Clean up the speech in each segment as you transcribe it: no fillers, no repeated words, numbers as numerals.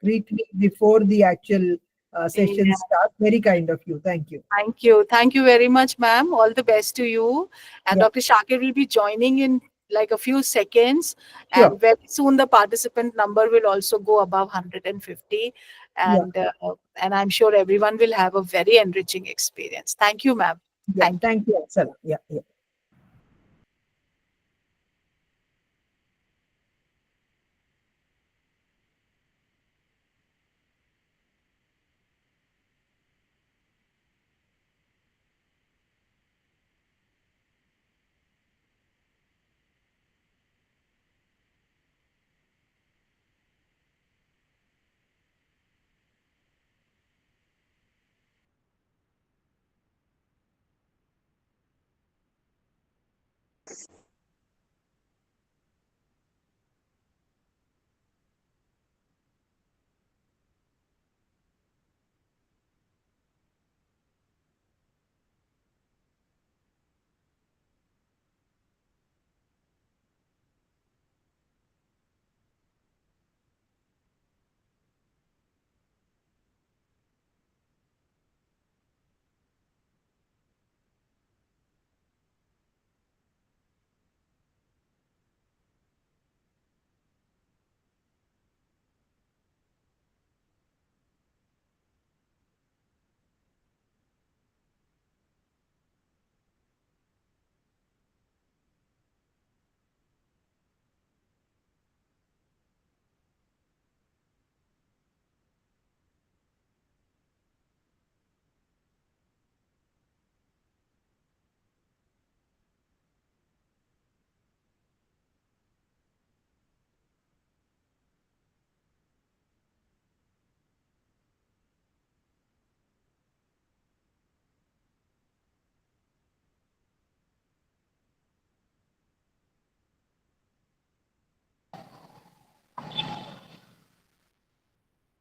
greet me before the actual session Yeah. starts. Very kind of you. Thank you. Thank you. Thank you very much, ma'am. All the best to you. And Yeah, Dr. Shakir will be joining in like a few seconds. sure. And very soon the participant number will also go above 150. Yeah, And I'm sure everyone will have a very enriching experience. Thank you, ma'am. yeah. Thank you. Thank you, Aksara. Yeah, yeah.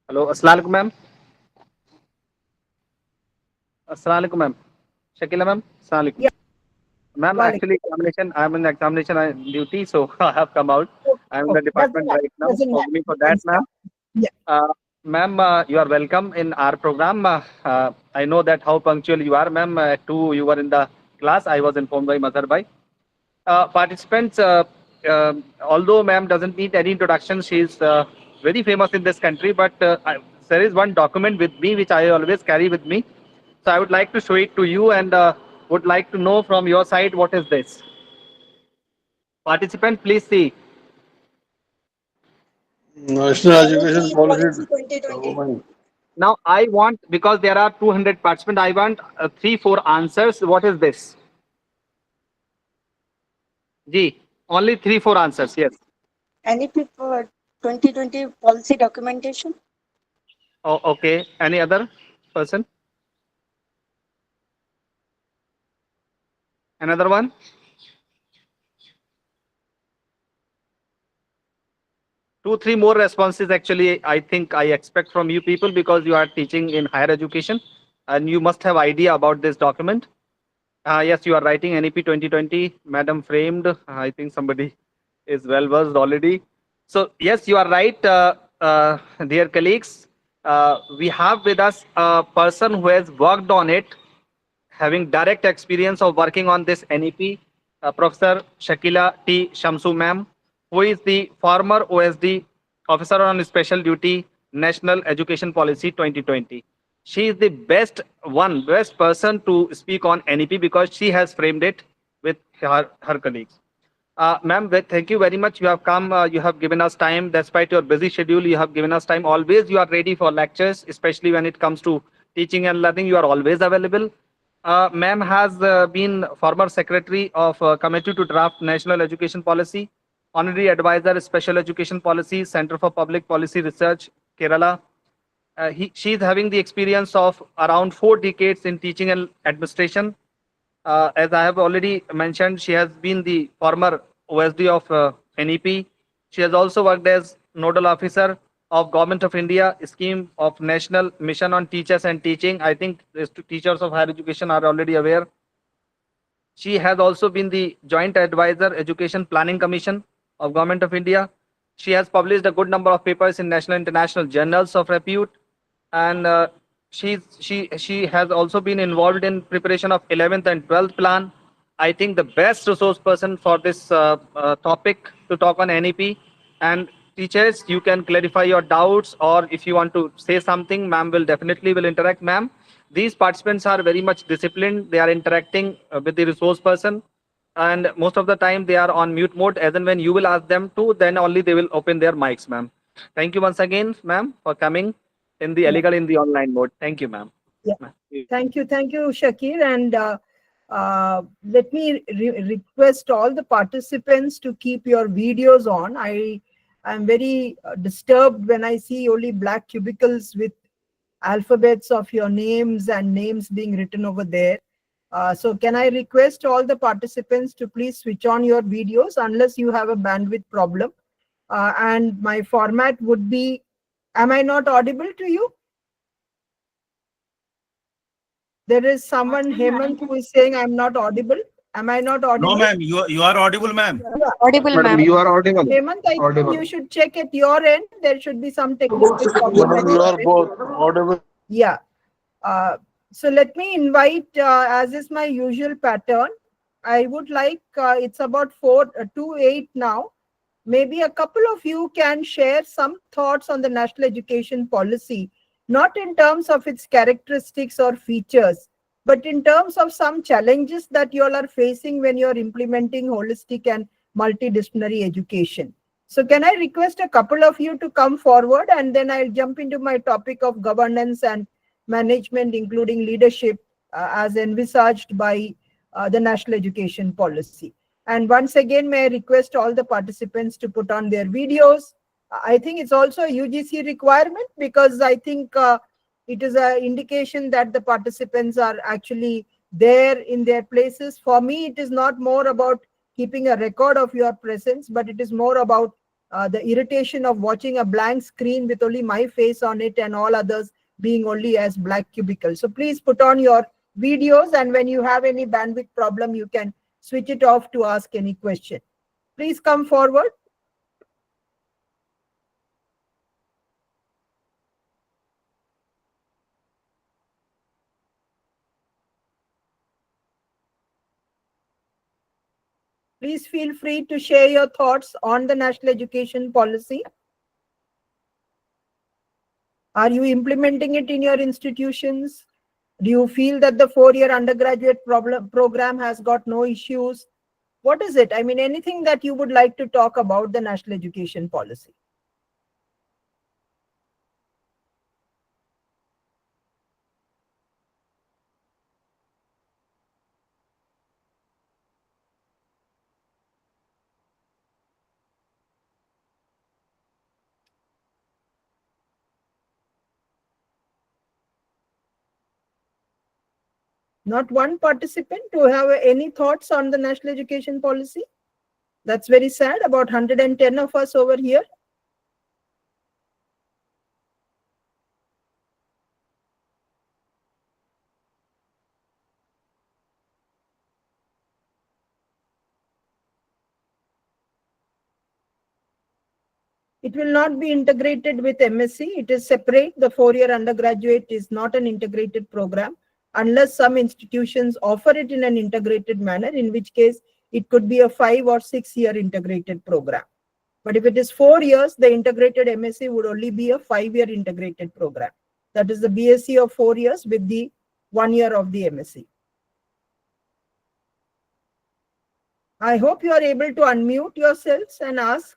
Hello, Assalamu alaikum, ma'am. Assalamu alaikum, ma'am. Shakila, ma'am. Assalamu alaikum. Yeah, Ma'am, Walik. actually, examination, I'm in examination duty, so I have come out. Okay, I'm in the okay. Doesn't department matter. right now. Doesn't Forgive matter. me for You can that, ma'am. start. Yeah, Ma'am, you are welcome in our program. I know that how punctual you are, ma'am. Too, you were in the class. I was informed by Mother by. Participants, although ma'am doesn't need any introduction, she is very famous in this country. But there is one document with me which I always carry with me. So I would like to show it to you and would like to know from your side what is this. Participant, please see. National Education NEP Policy policy 2020. document. Now I want, because there are 200 participants, I want three, four answers. What is this? G. Only three, four answers. Yes. NEP for 2020 policy documentation. Oh, okay. Any other person? Another one? Two, three more responses actually I think I expect from you people because you are teaching in higher education and you must have idea about this document. Yes, you are writing NEP 2020, Madam framed. I think somebody is well versed already. So yes, you are right, dear colleagues. We have with us a person who has worked on it, having direct experience of working on this NEP, Professor Shakila T. Shamsu ma'am, who is the former OSD officer on special duty, National Education Policy 2020. She is the best person to speak on NEP because she has framed it with her colleagues. Ma'am, thank you very much. You have come, you have given us time, despite your busy schedule, you have given us time. Always you are ready for lectures, especially when it comes to teaching and learning, you are always available. Ma'am has been former secretary of Committee to Draft National Education Policy, honorary advisor, Special Education Policy, Center for Public Policy Research, Kerala. She is having the experience of around 4 decades in teaching and administration. As I have already mentioned, she has been the former OSD of NEP. She has also worked as nodal officer of Government of India scheme of National Mission on Teachers and Teaching. I think the teachers of higher education are already aware. She has also been the joint advisor Education Planning Commission of Government of India. She has published a good number of papers in national and international journals of repute, and she has also been involved in preparation of 11th and 12th plan. I think the best resource person for this topic to talk on NEP. And teachers, you can clarify your doubts, or if you want to say something, ma'am will definitely will interact. Ma'am, these participants are very much disciplined. They are interacting with the resource person, and most of the time they are on mute mode. As and when you will ask them to, then only they will open their mics, ma'am. Thank you once again, ma'am, for coming in the illegal in the online mode. Thank you, ma'am. Yeah. Thank you, Shakir. And let me request all the participants to keep your videos on. I'm very disturbed when I see only black cubicles with alphabets of your names and names being written over there. So can I request all the participants to please switch on your videos unless you have a bandwidth problem. And my format would be, am I not audible to you? There is someone, Hemant, who is saying I'm not audible. Am I not audible? No, ma'am. You are audible, ma'am. Audible, Madam, ma'am. you are audible. Hemant, I think Audible. you should check at your end. There should be some technical problem. at Madam, you your are end. both audible. Yeah. So let me invite, as is my usual pattern, I would like, it's about 4:08 now. Maybe a couple of you can share some thoughts on the national education policy, not in terms of its characteristics or features, but in terms of some challenges that you all are facing when you're implementing holistic and multidisciplinary education. So can I request a couple of you to come forward, and then I'll jump into my topic of governance and management, including leadership, as envisaged by the national education policy. And once again, may I request all the participants to put on their videos. I think it's also a UGC requirement, because I think it is an indication that the participants are actually there in their places. For me, it is not more about keeping a record of your presence, but it is more about the irritation of watching a blank screen with only my face on it and all others being only as black cubicles. So please put on your videos, and when you have any bandwidth problem, you can switch it off to ask any question. Please come forward. Please feel free to share your thoughts on the national education policy. Are you implementing it in your institutions? Do you feel that the 4-year undergraduate program has got no issues? What is it? I mean, anything that you would like to talk about the national education policy? Not one participant to have any thoughts on the national education policy? That's very sad. About 110 of us over here. It will not be integrated with MSc. It is separate. The 4-year undergraduate is not an integrated program, unless some institutions offer it in an integrated manner, in which case it could be a 5 or 6-year integrated program. But if it is 4 years, the integrated MSc would only be a 5-year integrated program. That is the BSc of 4 years with the 1 year of the MSc. I hope you are able to unmute yourselves and ask.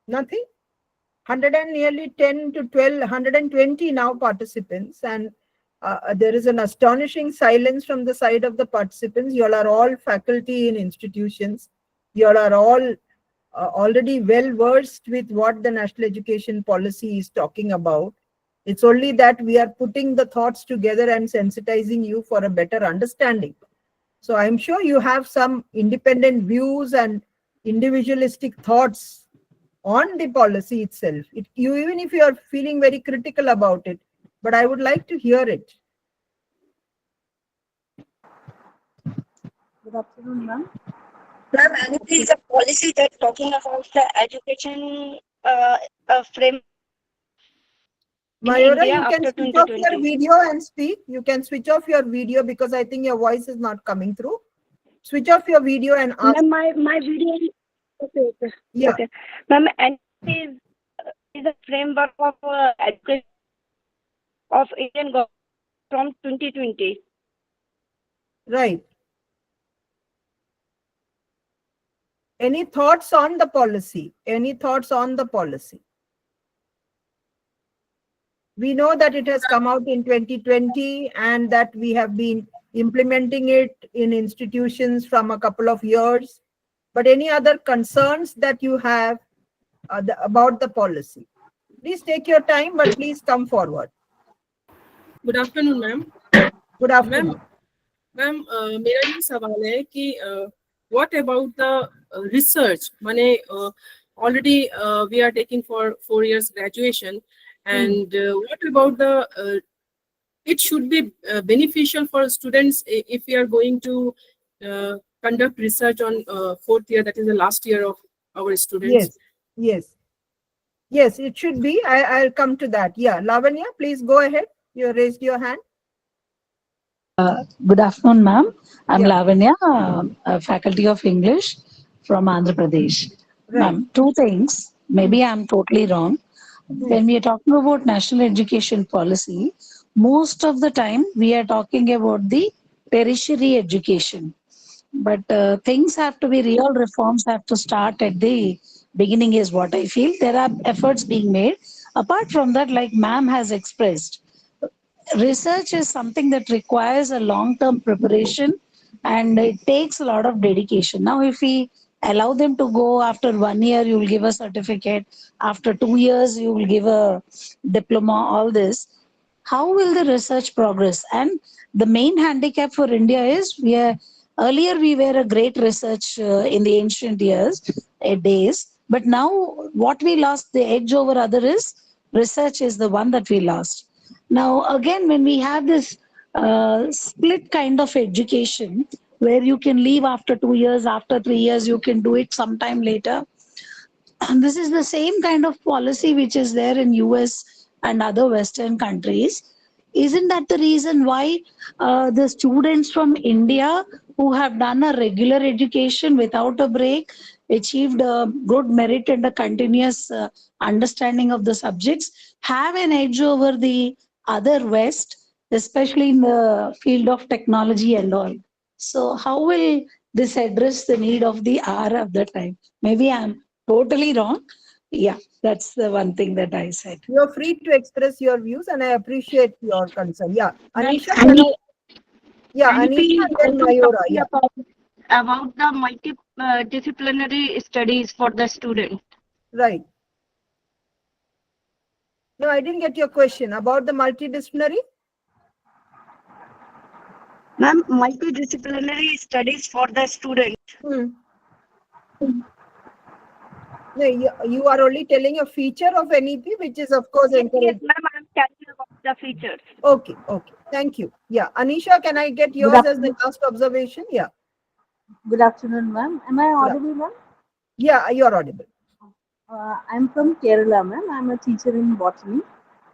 Nothing? 100 and nearly 10 to 12, 120 now participants, and there is an astonishing silence from the side of the participants. You all are all faculty in institutions. You all are all already well versed with what the national education policy is talking about. It's only that we are putting the thoughts together and sensitizing you for a better understanding. So I'm sure you have some independent views and individualistic thoughts on the policy itself. Even if you are feeling very critical about it, but I would like to hear it. Good afternoon, ma'am. Ma'am, NEP is a policy that talking about the education frame in Mayura, India you can after switch off your 2020. video and speak. You can switch off your video because I think your voice is not coming through. Switch off your video and ask. Ma'am, my video. Okay. Yeah. Okay. Ma'am, NEP is a framework of education of Indian government from 2020. Right. Any thoughts on the policy? Any thoughts on the policy? We know that it has come out in 2020 and that we have been implementing it in institutions from a couple of years. But any other concerns that you have about the policy? Please take your time, but please come forward. Good afternoon ma'am Good afternoon. Ma'am मेरा ये सवाल है कि what about the research माने already we are taking for 4 years graduation and what about the it should be beneficial for students if we are going to conduct research on 4th year, that is the last year of our students. Yes, it should be. I'll come to that. Yeah, Lavanya, please go ahead. You raised your hand. Good afternoon, ma'am. I'm Yeah. Lavanya, faculty of English from Andhra Pradesh. Right. Ma'am, two things. Maybe I'm totally wrong. When we are talking about national education policy, most of the time we are talking about the tertiary education. But things have to be real, reforms have to start at the beginning is what I feel. There are efforts being made. Apart from that, like ma'am has expressed, research is something that requires a long-term preparation and it takes a lot of dedication. Now, if we allow them to go after 1 year, you will give a certificate. After 2 years, you will give a diploma, all this. How will the research progress? And the main handicap for India is earlier we were a great research in the ancient days. But now what we lost, the edge over other is research is the one that we lost. Now, again, when we have this split kind of education, where you can leave after 2 years, after 3 years, you can do it sometime later. And this is the same kind of policy which is there in US and other Western countries. Isn't that the reason why the students from India who have done a regular education without a break, achieved a good merit and a continuous understanding of the subjects, have an edge over the other West, especially in the field of technology and all? So how will this address the need of the hour of the time? Maybe I'm totally wrong. Yeah, that's the one thing that I said. You're free to express your views and I appreciate your concern. Yeah, Anisha, Anisha and then Mayura. Yeah. About the multidisciplinary studies for the student. Right. No, I didn't get your question about the multidisciplinary. Ma'am, multidisciplinary studies for the student. No, you are only telling a feature of NEP, which is of course Yes, encouraged. ma'am, I'm telling you about the features. Okay, thank you. Yeah, Anisha, can I get yours as the last observation? Yeah. Good afternoon, ma'am. Am I audible, ma'am? Yeah, you're audible. I'm from Kerala, ma'am. I'm a teacher in botany.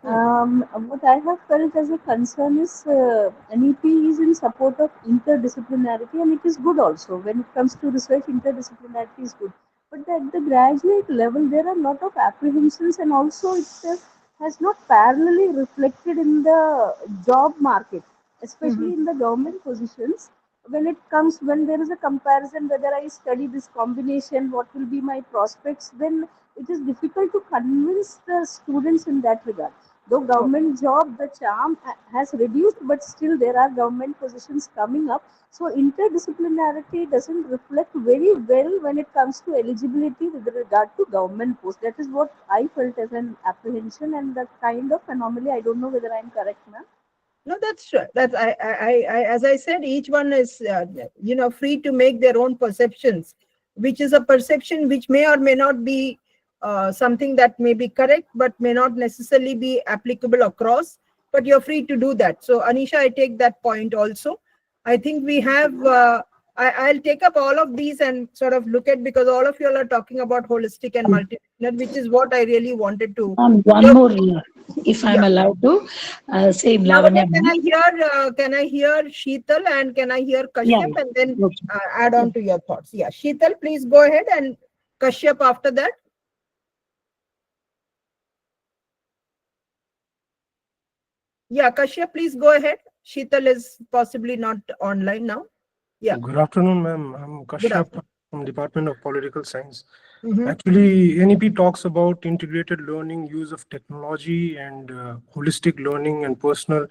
What I have felt as a concern is NEP is in support of interdisciplinarity, and it is good also. When it comes to research, interdisciplinarity is good. But at the graduate level, there are a lot of apprehensions, and also it has not parallelly reflected in the job market, especially in the government positions. When there is a comparison, whether I study this combination, what will be my prospects, then it is difficult to convince the students in that regard. Though government job, the charm has reduced, but still there are government positions coming up. So interdisciplinarity doesn't reflect very well when it comes to eligibility with regard to government post. That is what I felt as an apprehension and that kind of anomaly. I don't know whether I'm correct, ma'am. No, that's true. That's as I said, each one is free to make their own perceptions, which is a perception which may or may not be something that may be correct, but may not necessarily be applicable across. But you're free to do that. So, Anisha, I take that point also. I think we have. I'll take up all of these and sort of look at, because all of you all are talking about holistic and multidisciplinary, which is what I really wanted to. One more, if I'm Yeah. allowed to, say Lavanya, Lavanya. can I hear Sheetal and can I hear Yeah. Kashyap, and then Okay. add on to your thoughts? Yeah, Sheetal, please go ahead, and Kashyap after that. Yeah, Kashyap, please go ahead. Sheetal is possibly not online now. Yeah. Good afternoon, ma'am. I'm Good Kashyap afternoon. from Department of Political Science. Mhm. Actually, NEP talks about integrated learning, use of technology, and holistic learning and personal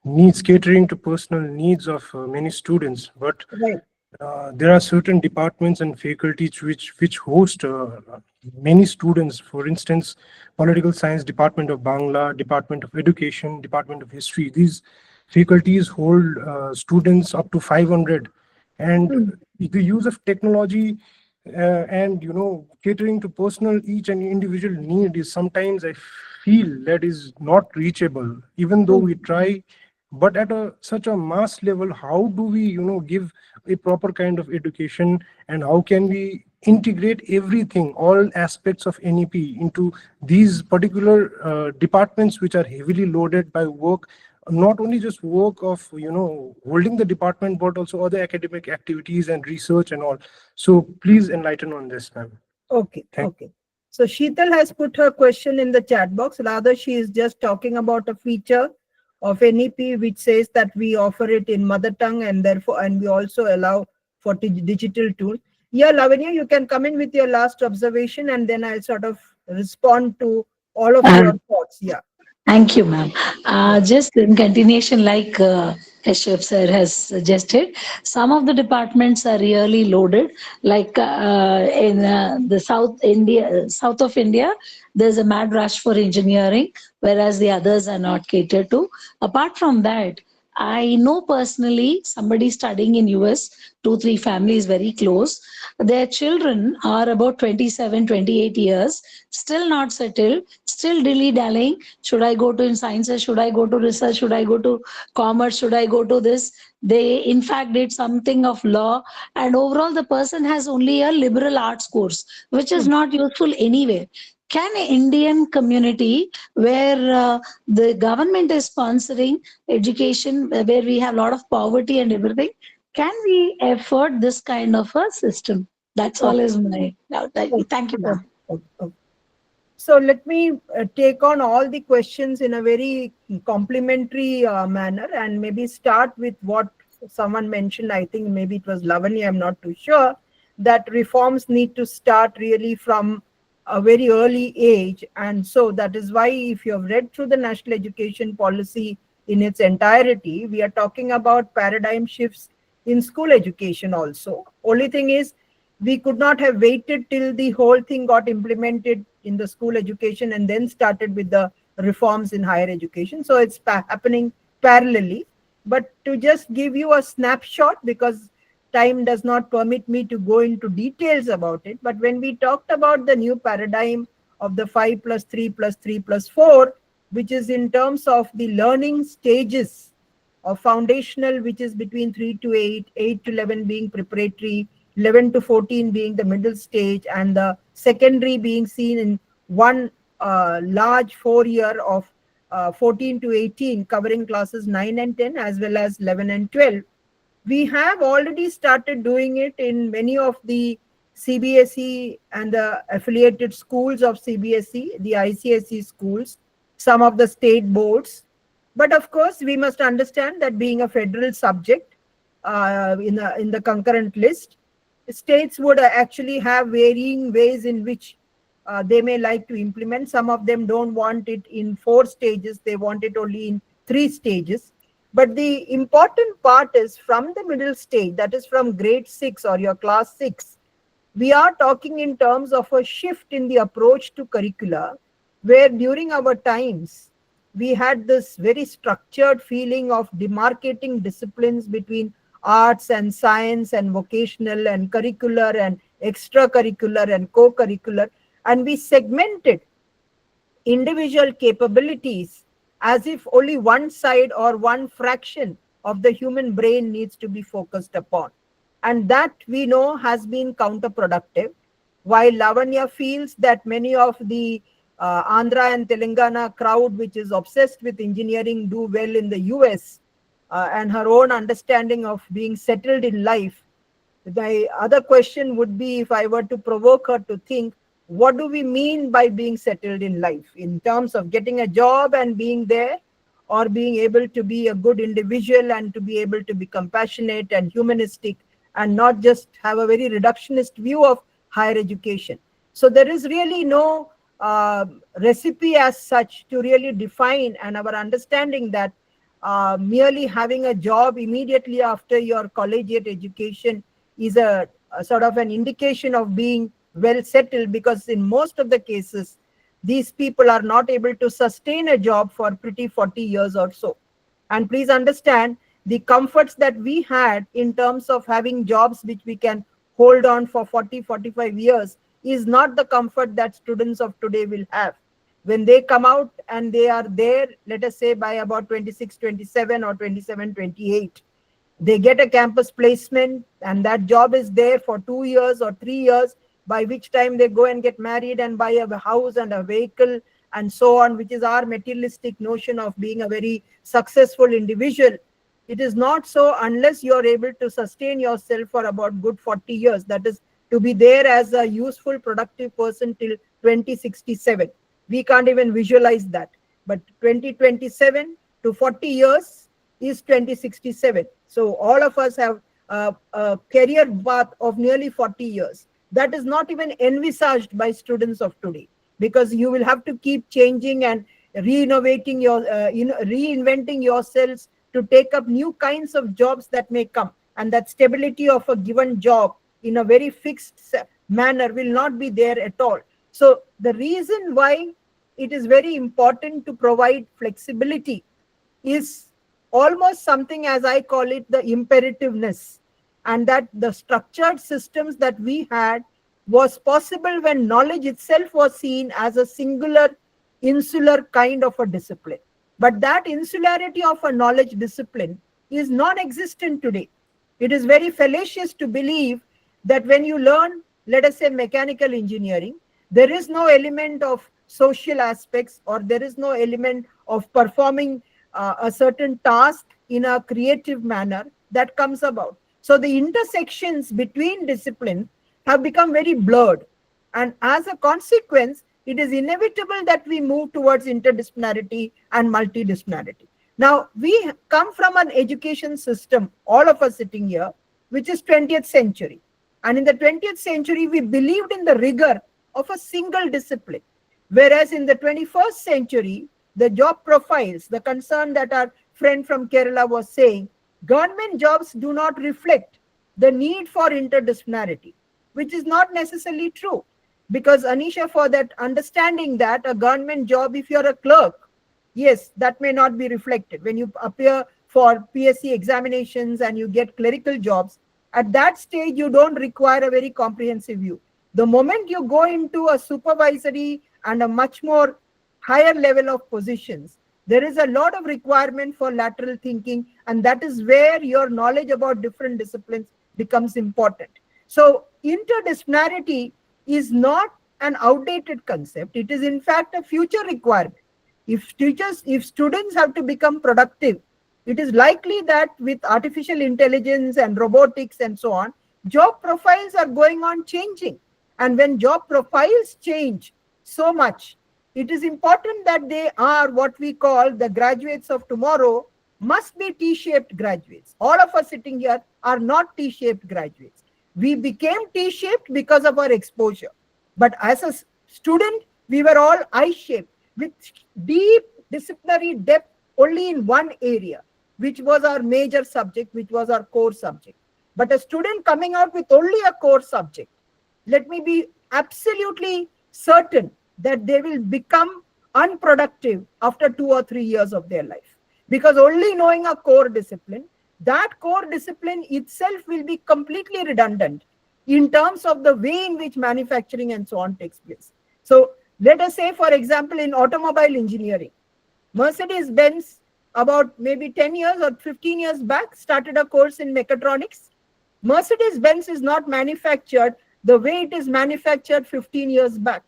needs, catering to personal needs of many students. But Right. there are certain departments and faculties which host many students. For instance, Political Science Department of Bangla, Department of Education, Department of History. These faculties hold students up to 500, and the use of technology and catering to personal each and individual need is sometimes I feel that is not reachable, even though we try. But at such a mass level, how do we give a proper kind of education, and how can we integrate everything, all aspects of NEP into these particular departments which are heavily loaded by work, not only just work of holding the department, but also other academic activities and research and all. So please enlighten on this, ma'am. Okay. Okay. So Sheetal has put her question in the chat box. Rather, she is just talking about a feature of NEP which says that we offer it in mother tongue, and therefore, and we also allow for digital tools. Yeah, Lavanya, you can come in with your last observation, and then I'll sort of respond to all of your thoughts. Yeah. Thank you, ma'am. Just in continuation, like Kashyap sir has suggested, some of the departments are really loaded. Like in the south of India, there's a mad rush for engineering, whereas the others are not catered to. Apart from that, I know personally somebody studying in US, 2, 3 families very close. Their children are about 27, 28 years, still not settled, still dilly-dallying. Should I go to in sciences? Should I go to research? Should I go to commerce? Should I go to this? They, in fact, did something of law. And overall, the person has only a liberal arts course, which is not useful anyway. Can an Indian community where the government is sponsoring education, where we have a lot of poverty and everything, can we afford this kind of a system? That's all is my doubt. Thank you, ma'am. Okay. So let me take on all the questions in a very complimentary manner, and maybe start with what someone mentioned. I think maybe it was Lavanya, I'm not too sure, that reforms need to start really from a very early age. And so that is why, if you have read through the national education policy in its entirety, we are talking about paradigm shifts in school education also. Only thing is, we could not have waited till the whole thing got implemented in the school education and then started with the reforms in higher education. So it's happening parallelly. But to just give you a snapshot, because time does not permit me to go into details about it, but when we talked about the new paradigm of the 5+3+3+4, which is in terms of the learning stages of foundational, which is between 3 to 8, 8 to 11 being preparatory, 11 to 14 being the middle stage, and the secondary being seen in one large 4-year of 14 to 18, covering classes 9 and 10 as well as 11 and 12. We have already started doing it in many of the CBSE and the affiliated schools of CBSE, the ICSE schools, some of the state boards. But of course, we must understand that being a federal subject in the concurrent list, states would actually have varying ways in which they may like to implement. Some of them don't want it in 4 stages, they want it only in 3 stages. But the important part is from the middle stage, that is from grade 6 or your class 6, we are talking in terms of a shift in the approach to curricula, where during our times, we had this very structured feeling of demarcating disciplines between arts and science and vocational and curricular and extracurricular and co-curricular, and we segmented individual capabilities as if only one side or one fraction of the human brain needs to be focused upon. And that we know has been counterproductive. While Lavanya feels that many of the Andhra and Telangana crowd, which is obsessed with engineering, do well in the US, and her own understanding of being settled in life, the other question would be, if I were to provoke her to think, what do we mean by being settled in life in terms of getting a job and being there, or being able to be a good individual and to be able to be compassionate and humanistic and not just have a very reductionist view of higher education. So there is really no recipe as such to really define, and our understanding that merely having a job immediately after your collegiate education is a sort of an indication of being well settled, because in most of the cases, these people are not able to sustain a job for pretty 40 years or so. And please understand, the comforts that we had in terms of having jobs which we can hold on for 40, 45 years is not the comfort that students of today will have. When they come out and they are there, let us say by about 26, 27 or 27, 28, they get a campus placement and that job is there for 2 years or 3 years, by which time they go and get married and buy a house and a vehicle and so on, which is our materialistic notion of being a very successful individual. It is not so unless you are able to sustain yourself for about good 40 years. That is, to be there as a useful, productive person till 2067. We can't even visualize that. But 2027 to 40 years is 2067. So all of us have a career path of nearly 40 years. That is not even envisaged by students of today, because you will have to keep changing and reinnovating reinventing yourselves to take up new kinds of jobs that may come, and that stability of a given job in a very fixed manner will not be there at all. So the reason why it is very important to provide flexibility is almost something, as I call it, the imperativeness, and that the structured systems that we had was possible when knowledge itself was seen as a singular, insular kind of a discipline. But that insularity of a knowledge discipline is non-existent today. It is very fallacious to believe that when you learn, let us say, mechanical engineering, there is no element of social aspects, or there is no element of performing a certain task in a creative manner that comes about. So the intersections between disciplines have become very blurred. And as a consequence, it is inevitable that we move towards interdisciplinarity and multidisciplinarity. Now, we come from an education system, all of us sitting here, which is 20th century. And in the 20th century, we believed in the rigor of a single discipline. Whereas in the 21st century, the job profiles, the concern that our friend from Kerala was saying, government jobs do not reflect the need for interdisciplinarity, which is not necessarily true. Because Anisha, for that understanding that a government job, if you're a clerk, yes, that may not be reflected. When you appear for PSC examinations and you get clerical jobs, at that stage, you don't require a very comprehensive view. The moment you go into a supervisory and a much more higher level of positions, there is a lot of requirement for lateral thinking, and that is where your knowledge about different disciplines becomes important. So interdisciplinarity is not an outdated concept. It is in fact a future requirement. If students have to become productive, it is likely that with artificial intelligence and robotics and so on, job profiles are going on changing. And when job profiles change so much, it is important that they are what we call the graduates of tomorrow must be T-shaped graduates. All of us sitting here are not T-shaped graduates. We became T-shaped because of our exposure. But as a Student, we were all I-shaped with deep disciplinary depth only in one area, which was our major subject, which was our core subject. But a student coming out with only a core subject, let me be absolutely certain that they will become unproductive after 2 or 3 years of their life. Because only knowing a core discipline, that core discipline itself will be completely redundant in terms of the way in which manufacturing and so on takes place. So let us say, for example, in automobile engineering, Mercedes-Benz about maybe 10 years or 15 years back started a course in mechatronics. Mercedes-Benz is not manufactured the way it is manufactured 15 years back.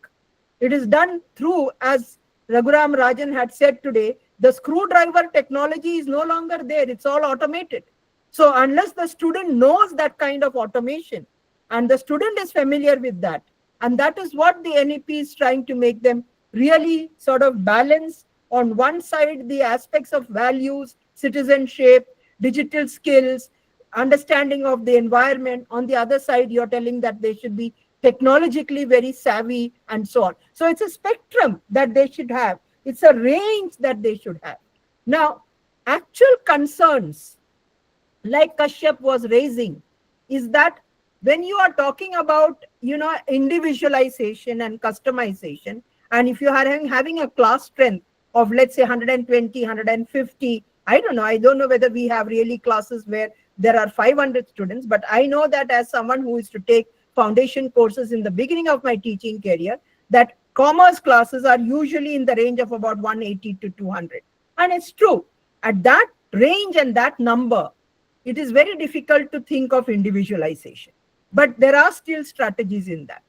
It is done through, as Raghuram Rajan had said today, the screwdriver technology is no longer there. It's all automated. So unless the student knows that kind of automation and the student is familiar with that, and that is what the NEP is trying to make them really sort of balance on one side the aspects of values, citizenship, digital skills, understanding of the environment. On the other side, you're telling that they should be technologically very savvy and so on. So it's a spectrum that they should have. It's a range that they should have. Now, actual concerns like Kashyap was raising is that when you are talking about, individualization and customization, and if you are having a class strength of, let's say, 120, 150, I don't know whether we have really classes where there are 500 students, but I know that as someone who is to take foundation courses in the beginning of my teaching career, that commerce classes are usually in the range of about 180 to 200. And it's true. At that range and that number, it is very difficult to think of individualization. But there are still strategies in that.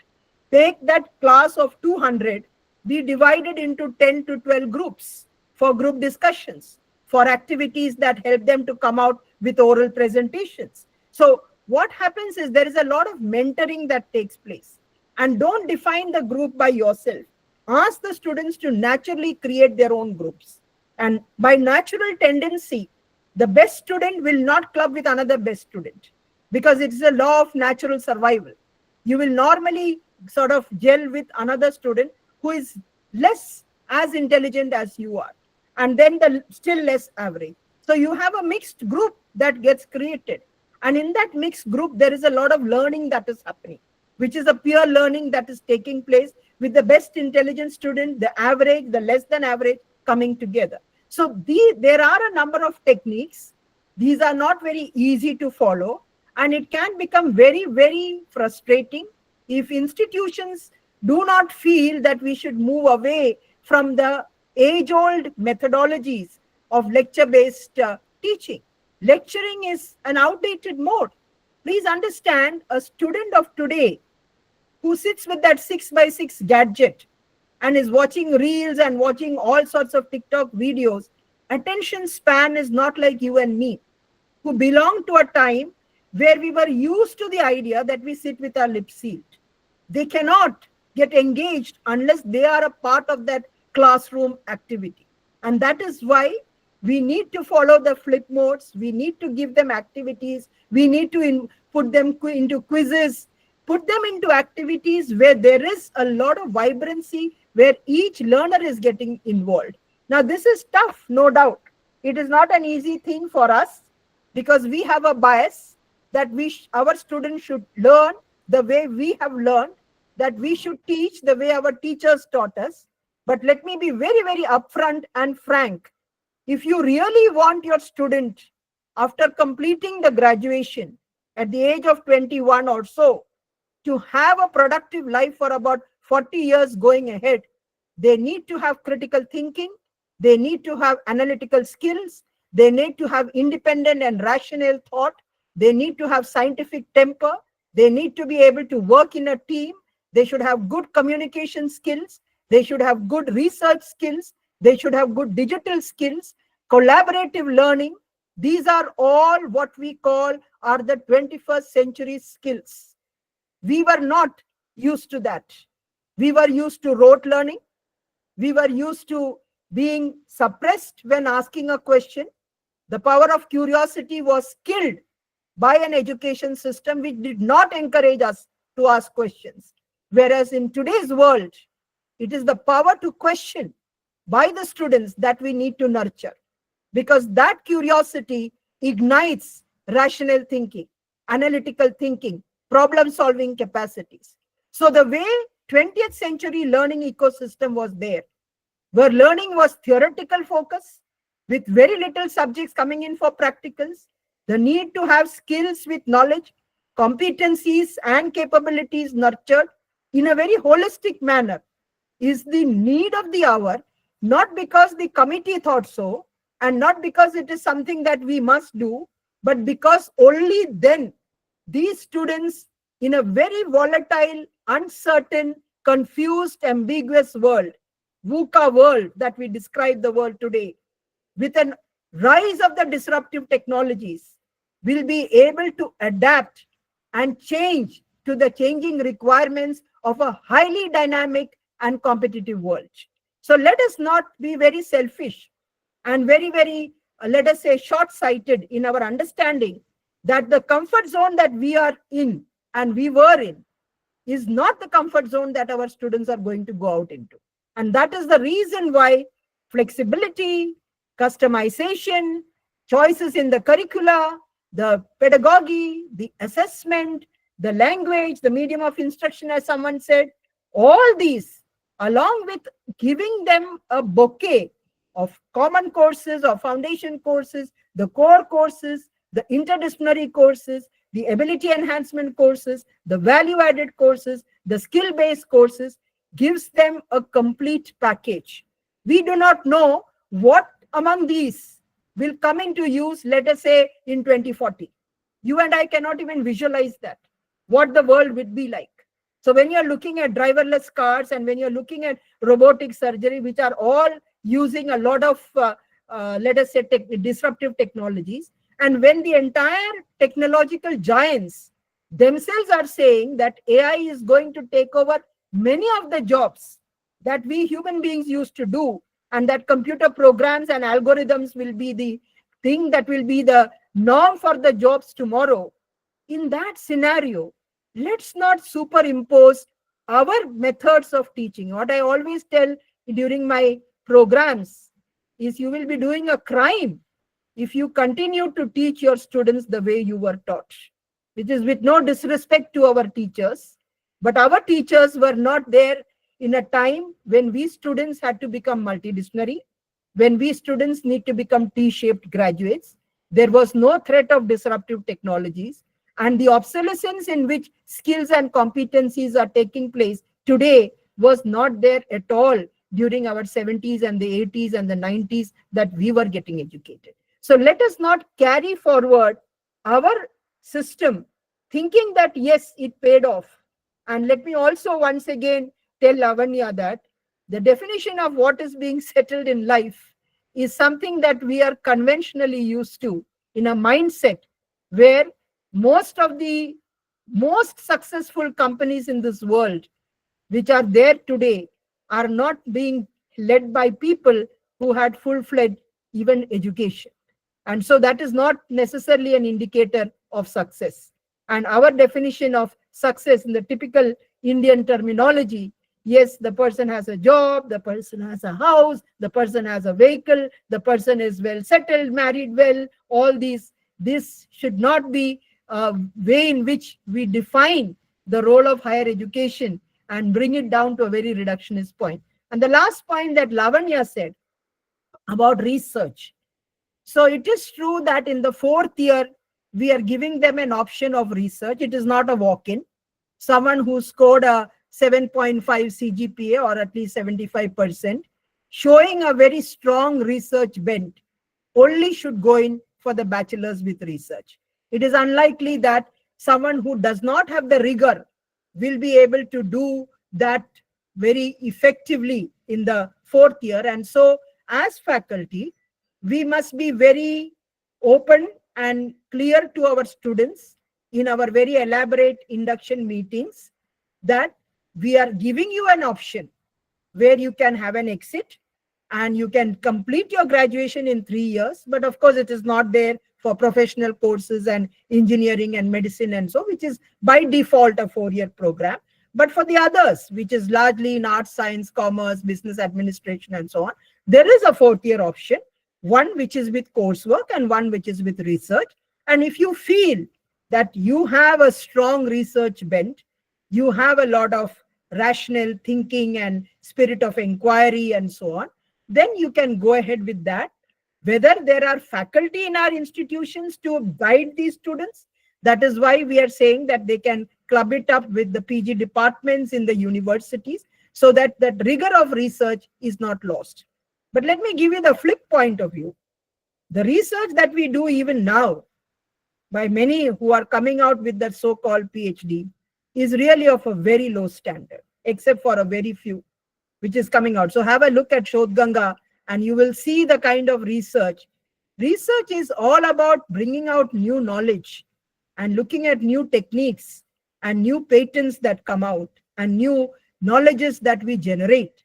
Take that class of 200, be divided into 10 to 12 groups for group discussions, for activities that help them to come out with oral presentations. So what happens is there is a lot of mentoring that takes place. And don't define the group by yourself. Ask the students to naturally create their own groups. And by natural tendency, the best student will not club with another best student, because it's a law of natural survival. You will normally sort of gel with another student who is less as intelligent as you are, and then the still less average. So you have a mixed group that gets created. And in that mixed group, there is a lot of learning that is happening, which is a peer learning that is taking place with the best intelligent student, the average, the less than average coming together. So there are a number of techniques. These are not very easy to follow, and it can become very, very frustrating if institutions do not feel that we should move away from the age-old methodologies of lecture-based teaching. Lecturing is an outdated mode. Please understand, a student of today who sits with that 6x6 gadget and is watching reels and watching all sorts of TikTok videos, attention span is not like you and me, who belong to a time where we were used to the idea that we sit with our lips sealed. They cannot get engaged unless they are a part of that classroom activity. And that is why we need to follow the flip modes. We need to give them activities. We need to put them into quizzes, put them into activities where there is a lot of vibrancy, where each learner is getting involved. Now, this is tough, no doubt. It is not an easy thing for us because we have a bias that our students should learn the way we have learned, that we should teach the way our teachers taught us. But let me be very, very upfront and frank. If you really want your student, after completing the graduation at the age of 21 or so, to have a productive life for about 40 years going ahead, they need to have critical thinking, they need to have analytical skills, they need to have independent and rational thought, they need to have scientific temper, they need to be able to work in a team, they should have good communication skills, they should have good research skills, they should have good digital skills, collaborative learning. These are all what we call are the 21st century skills. We were not used to that. We were used to rote learning. We were used to being suppressed when asking a question. The power of curiosity was killed by an education system which did not encourage us to ask questions. Whereas in today's world, It is the power to question by the students that we need to nurture, because that curiosity ignites rational thinking, analytical thinking, problem solving capacities. So the way 20th century learning ecosystem was there, where learning was theoretical focus with very little subjects coming in for practicals, the need to have skills with knowledge, competencies and capabilities nurtured in a very holistic manner is the need of the hour, not because the committee thought so and not because it is something that we must do, but because only then these students in a very volatile, uncertain, confused, ambiguous world, VUCA world that we describe the world today, with an rise of the disruptive technologies, will be able to adapt and change to the changing requirements of a highly dynamic and competitive world. So let us not be very selfish and very, let us say, short-sighted in our understanding that the comfort zone that we are in and we were in is not the comfort zone that our students are going to go out into. And that is the reason why flexibility, customization, choices in the curricula, the pedagogy, the assessment, the language, the medium of instruction, as someone said, all these, along with giving them a bouquet of common courses or foundation courses, the core courses, the interdisciplinary courses, the ability enhancement courses, the value-added courses, the skill-based courses, gives them a complete package. We do not know what among these will come into use, let us say, in 2040. You and I cannot even visualize that, what the world would be like. So when you're looking at driverless cars and when you're looking at robotic surgery, which are all using a lot of, let us say, disruptive technologies, and when the entire technological giants themselves are saying that AI is going to take over many of the jobs that we human beings used to do, and that computer programs and algorithms will be the thing that will be the norm for the jobs tomorrow. In that scenario, let's not superimpose our methods of teaching. What I always tell during my programs is you will be doing a crime if you continue to teach your students the way you were taught, which is with no disrespect to our teachers. But our teachers were not there in a time when we students had to become multidisciplinary, when we students need to become T-shaped graduates. There was no threat of disruptive technologies, and the obsolescence in which skills and competencies are taking place today was not there at all during our 70s and the 80s and the 90s that we were getting educated. So let us not carry forward our system thinking that, yes, it paid off. And let me also once again tell Lavanya that the definition of what is being settled in life is something that we are conventionally used to in a mindset where most of the most successful companies in this world, which are there today, are not being led by people who had full-fledged even education. And so that is not necessarily an indicator of success. And our definition of success in the typical Indian terminology, yes, the person has a job, the person has a house, the person has a vehicle, the person is well settled, married well, all these. This should not be a way in which we define the role of higher education and bring it down to a very reductionist point. And the last point that Lavanya said about research. So it is true that in the 4th year, we are giving them an option of research. It is not a walk-in. Someone who scored a 7.5 CGPA or at least 75%, showing a very strong research bent, only should go in for the bachelor's with research. It is unlikely that someone who does not have the rigor will be able to do that very effectively in the 4th year. And so as faculty, we must be very open and clear to our students in our very elaborate induction meetings that we are giving you an option where you can have an exit and you can complete your graduation in 3 years. But of course, it is not there for professional courses and engineering and medicine and so, which is by default a 4-year program. But for the others, which is largely in arts, science, commerce, business administration, and so on, there is a fourth year option, one which is with coursework and one which is with research. And if you feel that you have a strong research bent, you have a lot of rational thinking and spirit of inquiry and so on, then you can go ahead with that. Whether there are faculty in our institutions to guide these students, that is why we are saying that they can club it up with the PG departments in the universities so that that rigor of research is not lost. But let me give you the flip point of view. The research that we do even now by many who are coming out with that so-called PhD is really of a very low standard, except for a very few which is coming out. So have a look at Shodh Ganga and you will see the kind of research. Research is all about bringing out new knowledge and looking at new techniques and new patents that come out and new knowledges that we generate.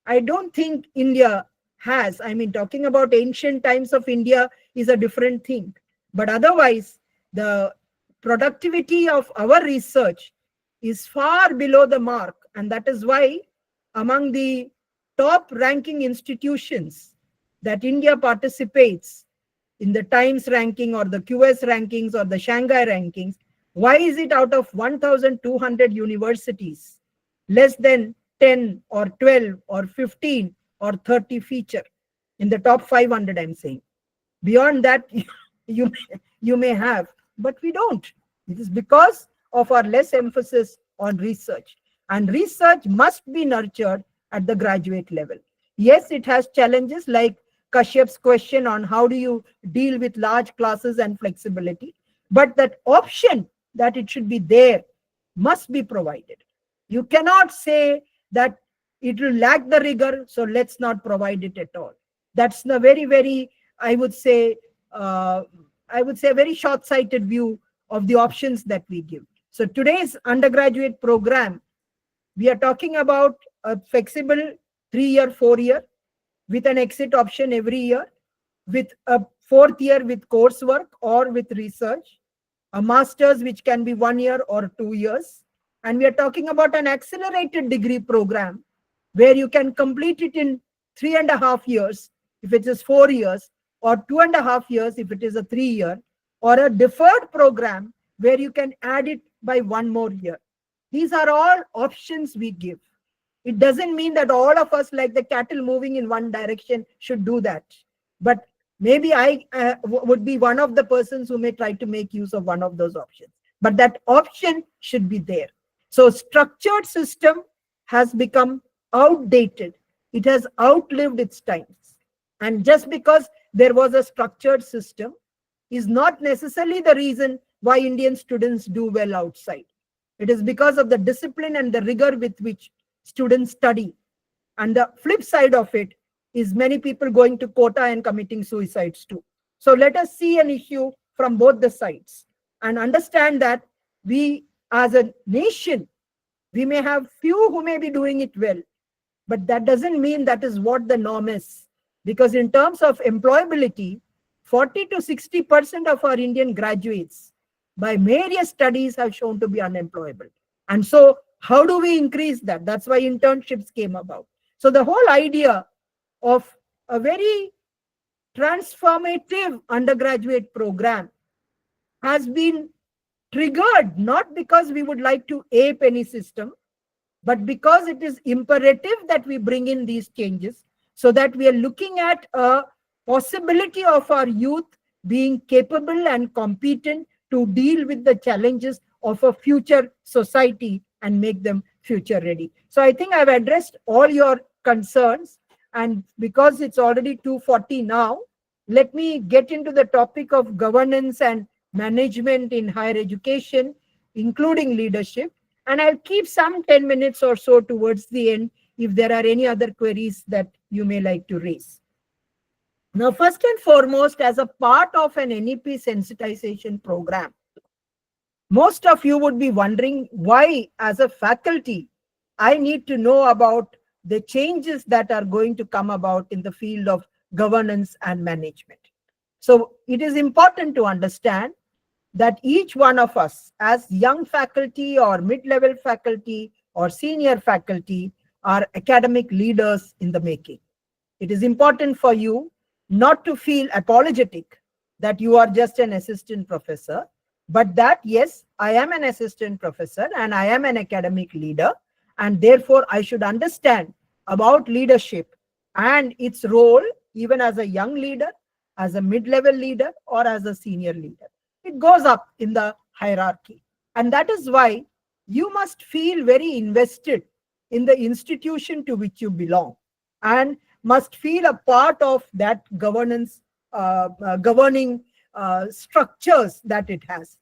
I don't think India has, I mean, talking about ancient times of India is a different thing. But otherwise, the productivity of our research is far below the mark. And that is why among the top ranking institutions that India participates in the Times ranking or the QS rankings or the Shanghai rankings, why is it out of 1,200 universities, less than 10 or 12 or 15 or 30 feature in the top 500, I'm saying. Beyond that, you may have, but we don't. It is because of our less emphasis on research. And research must be nurtured at the graduate level. Yes, it has challenges like Kashyap's question on how do you deal with large classes and flexibility, but that option that it should be there must be provided. You cannot say that it will lack the rigor, so let's not provide it at all. That's the very, I would say, very short-sighted view of the options that we give. So today's undergraduate program, we are talking about a flexible 3-year, 4-year with an exit option every year, with a 4th year with coursework or with research, a master's which can be 1 year or 2 years. And we are talking about an accelerated degree program where you can complete it in 3.5 years if it is 4 years, or 2.5 years if it is a 3-year, or a deferred program where you can add it by 1 more year. These are all options we give. It doesn't mean that all of us, like the cattle moving in one direction, should do that. But maybe I would be one of the persons who may try to make use of one of those options. But that option should be there. So structured system has become outdated. It has outlived its times. And just because there was a structured system is not necessarily the reason why Indian students do well outside. It is because of the discipline and the rigor with which students study. And the flip side of it is many people going to quota and committing suicides too. So let us see an issue from both the sides and understand that we as a nation, we may have few who may be doing it well, but that doesn't mean that is what the norm is. Because in terms of employability, 40 to 60% of our Indian graduates by various studies have shown to be unemployable. And so how do we increase that? That's why internships came about. So the whole idea of a very transformative undergraduate program has been triggered, not because we would like to ape any system, but because it is imperative that we bring in these changes so that we are looking at a possibility of our youth being capable and competent to deal with the challenges of a future society and make them future ready. So I think I've addressed all your concerns, and because it's already 2:40 now, let me get into the topic of governance and management in higher education, including leadership. And I'll keep some 10 minutes or so towards the end if there are any other queries that you may like to raise. Now, first and foremost, as a part of an NEP sensitization program, most of you would be wondering why, as a faculty, I need to know about the changes that are going to come about in the field of governance and management. So it is important to understand that each one of us, as young faculty or mid-level faculty or senior faculty are academic leaders in the making. It is important for you not to feel apologetic that you are just an assistant professor, but that, yes, I am an assistant professor and I am an academic leader, and therefore I should understand about leadership and its role even as a young leader, as a mid-level leader, or as a senior leader. It goes up in the hierarchy. And that is why you must feel very invested in the institution to which you belong and must feel a part of that governance, governing structures that it has.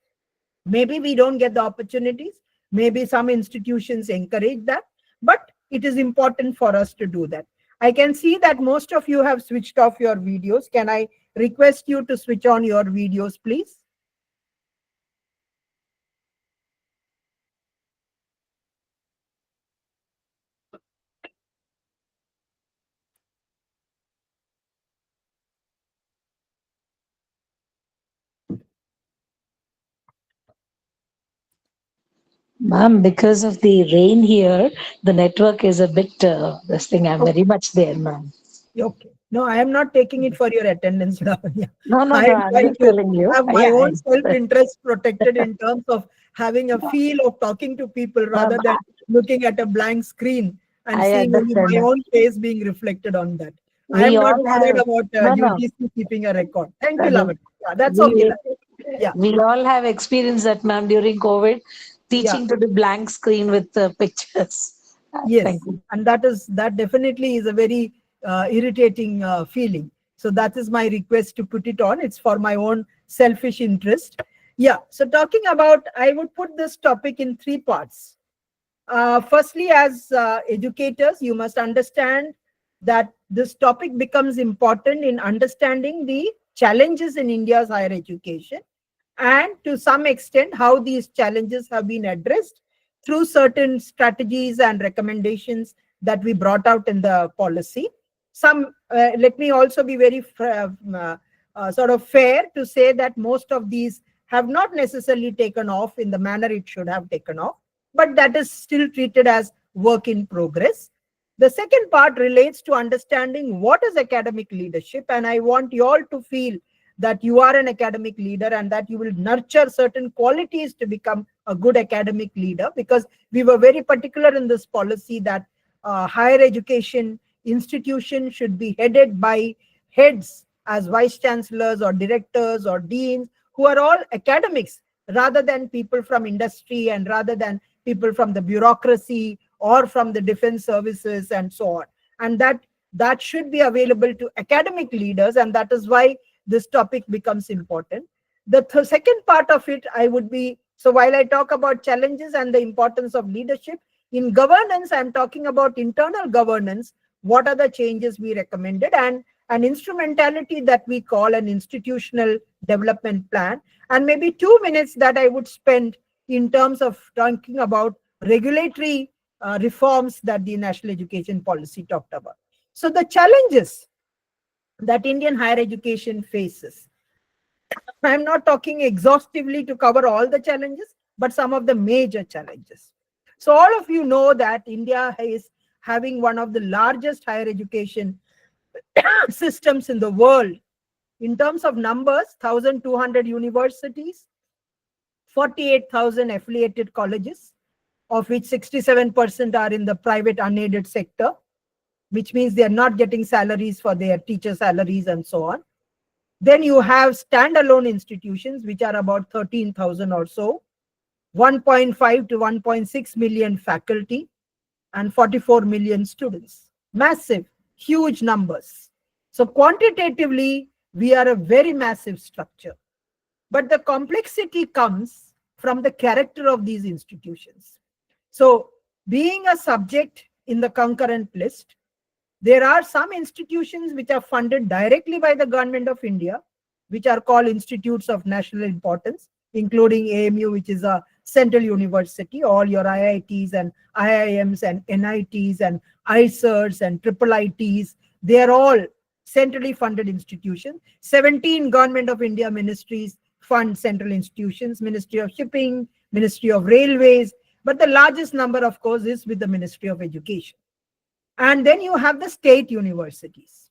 Maybe we don't get the opportunities. Maybe some institutions encourage that, but it is important for us to do that. I can see that most of you have switched off your videos. Can I request you to switch on your videos, please? Ma'am, because of the rain here, the network is a bit, this thing, I'm very much there, ma'am. Okay. No, I am not taking it for your attendance, Lavanya. No, no, I no, am I'm trying just to telling you. have my Yeah, own self-interest protected in terms of having a feel of talking to people rather than looking at a blank screen and I seeing only understand, my ma'am. own face being reflected on that. I We am not all bothered have, about no, no, UGC keeping a record. Thank you, no, no. Lavanya. Yeah, that's okay. We, Yeah, we all have experienced that, ma'am, during COVID, yeah. teaching to the blank screen with pictures. Thank Yes, you. and that definitely is a very irritating feeling. So that is my request to put it on. It's for my own selfish interest. Yeah. So talking about, I would put this topic in three parts. Firstly, as educators, you must understand that this topic becomes important in understanding the challenges in India's higher education, and to some extent how these challenges have been addressed through certain strategies and recommendations that we brought out in the policy. Let me also be very sort of fair to say that most of these have not necessarily taken off in the manner it should have taken off, but that is still treated as work in progress. The second part relates to understanding what is academic leadership, and I want you all to feel that you are an academic leader and that you will nurture certain qualities to become a good academic leader, because we were very particular in this policy that higher education institution should be headed by heads as vice chancellors or directors or deans who are all academics rather than people from industry and rather than people from the bureaucracy or from the defense services and so on. And that should be available to academic leaders, and that is why this topic becomes important. The second part of it, I would be, so while I talk about challenges and the importance of leadership, in governance, I'm talking about internal governance. What are the changes we recommended, and an instrumentality that we call an institutional development plan, and maybe 2 minutes that I would spend in terms of talking about regulatory reforms that the national education policy talked about. So the challenges that Indian higher education faces, I'm not talking exhaustively to cover all the challenges, but some of the major challenges. So all of you know that India is having one of the largest higher education systems in the world. In terms of numbers, 1,200 universities, 48,000 affiliated colleges, of which 67% are in the private unaided sector, which means they are not getting salaries for their teacher salaries and so on. Then you have standalone institutions, which are about 13,000 or so, 1.5 to 1.6 million faculty, and 44 million students. Massive, huge numbers. So quantitatively, we are a very massive structure. But the complexity comes from the character of these institutions. So being a subject in the concurrent list, there are some institutions which are funded directly by the government of India, which are called institutes of national importance, including AMU, which is a central university, all your IITs and IIMs and NITs and ICERs and IIITs. They are all centrally funded institutions. 17 government of India ministries fund central institutions, Ministry of Shipping, Ministry of Railways. But the largest number, of course, is with the Ministry of Education. And then you have the state universities.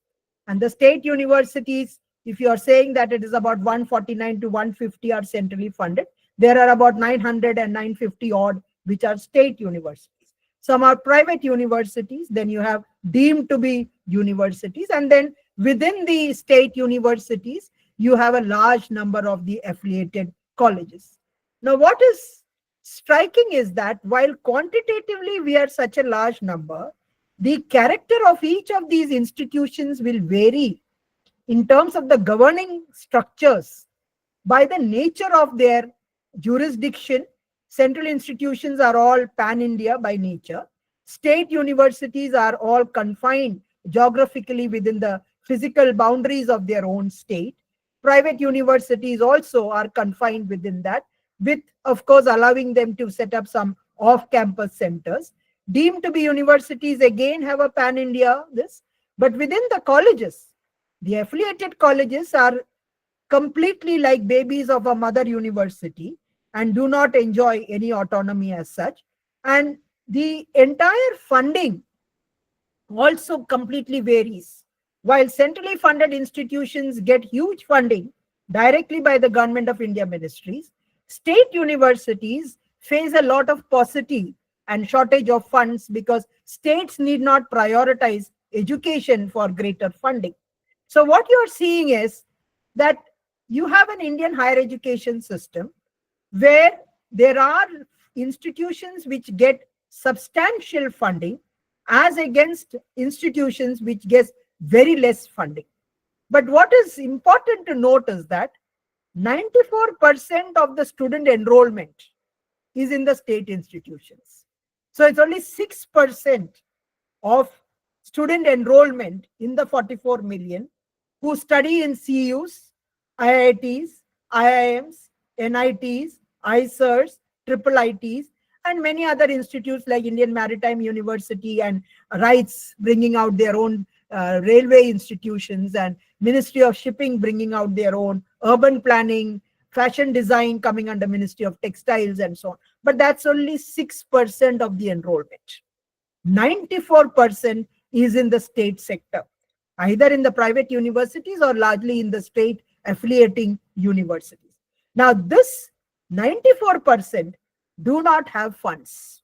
And the state universities, if you are saying that it is about 149 to 150 are centrally funded, there are about 900 and 950 odd which are state universities. Some are private universities, then you have deemed to be universities, and then within the state universities, you have a large number of the affiliated colleges. Now, what is striking is that while quantitatively we are such a large number, the character of each of these institutions will vary in terms of the governing structures by the nature of their jurisdiction. Central institutions are all pan-India by nature. State universities are all confined geographically within the physical boundaries of their own state. Private universities also are confined within that, with, of course, allowing them to set up some off-campus centers. Deemed to be universities again have a pan-India this, but within the colleges, the affiliated colleges are completely like babies of a mother university and do not enjoy any autonomy as such. And the entire funding also completely varies. While centrally funded institutions get huge funding directly by the Government of India ministries, state universities face a lot of paucity and shortage of funds because states need not prioritize education for greater funding. So what you are seeing is that you have an Indian higher education system where there are institutions which get substantial funding as against institutions which get very less funding. But what is important to note is that 94% of the student enrollment is in the state institutions. So it's only 6% of student enrollment in the 44 million who study in CUs, IITs, IIMs, NITs, ISERs, IIITs, and many other institutes like Indian Maritime University and RITES bringing out their own railway institutions, and Ministry of Shipping bringing out their own, urban planning, fashion design coming under Ministry of Textiles and so on. But that's only 6% of the enrollment. 94% is in the state sector, either in the private universities or largely in the state affiliating universities. Now, this 94% do not have funds.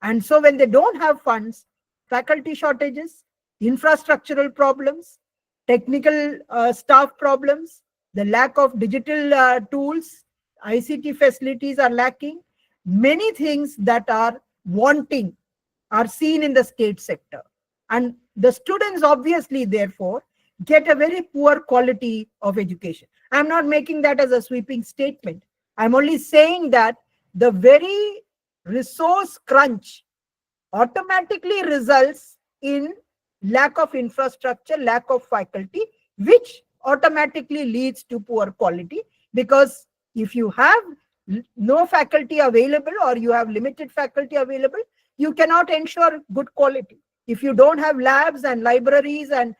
And so when they don't have funds, faculty shortages, infrastructural problems, technical staff problems, the lack of digital tools, ICT facilities are lacking. Many things that are wanting are seen in the state sector. And the students obviously, therefore, get a very poor quality of education. I'm not making that as a sweeping statement. I'm only saying that the very resource crunch automatically results in lack of infrastructure, lack of faculty, which automatically leads to poor quality. Because if you have no faculty available or you have limited faculty available, you cannot ensure good quality. If you don't have labs and libraries and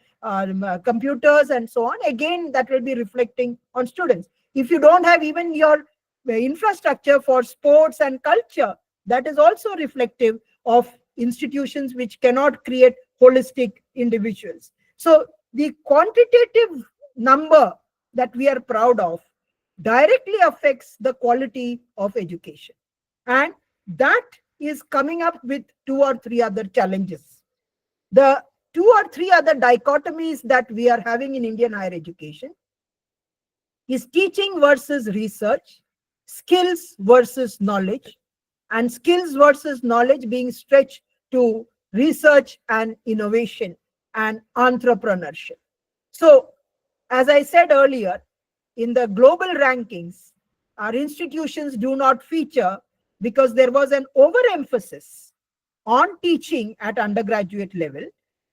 computers and so on, again, that will be reflecting on students. If you don't have even your infrastructure for sports and culture, that is also reflective of institutions which cannot create holistic individuals. So the quantitative number that we are proud of directly affects the quality of education. And that is coming up with 2 or 3 other challenges. The 2 or 3 other dichotomies that we are having in Indian higher education is teaching versus research, skills versus knowledge, and skills versus knowledge being stretched to research and innovation and entrepreneurship. So, as I said earlier, in the global rankings, our institutions do not feature because there was an overemphasis on teaching at undergraduate level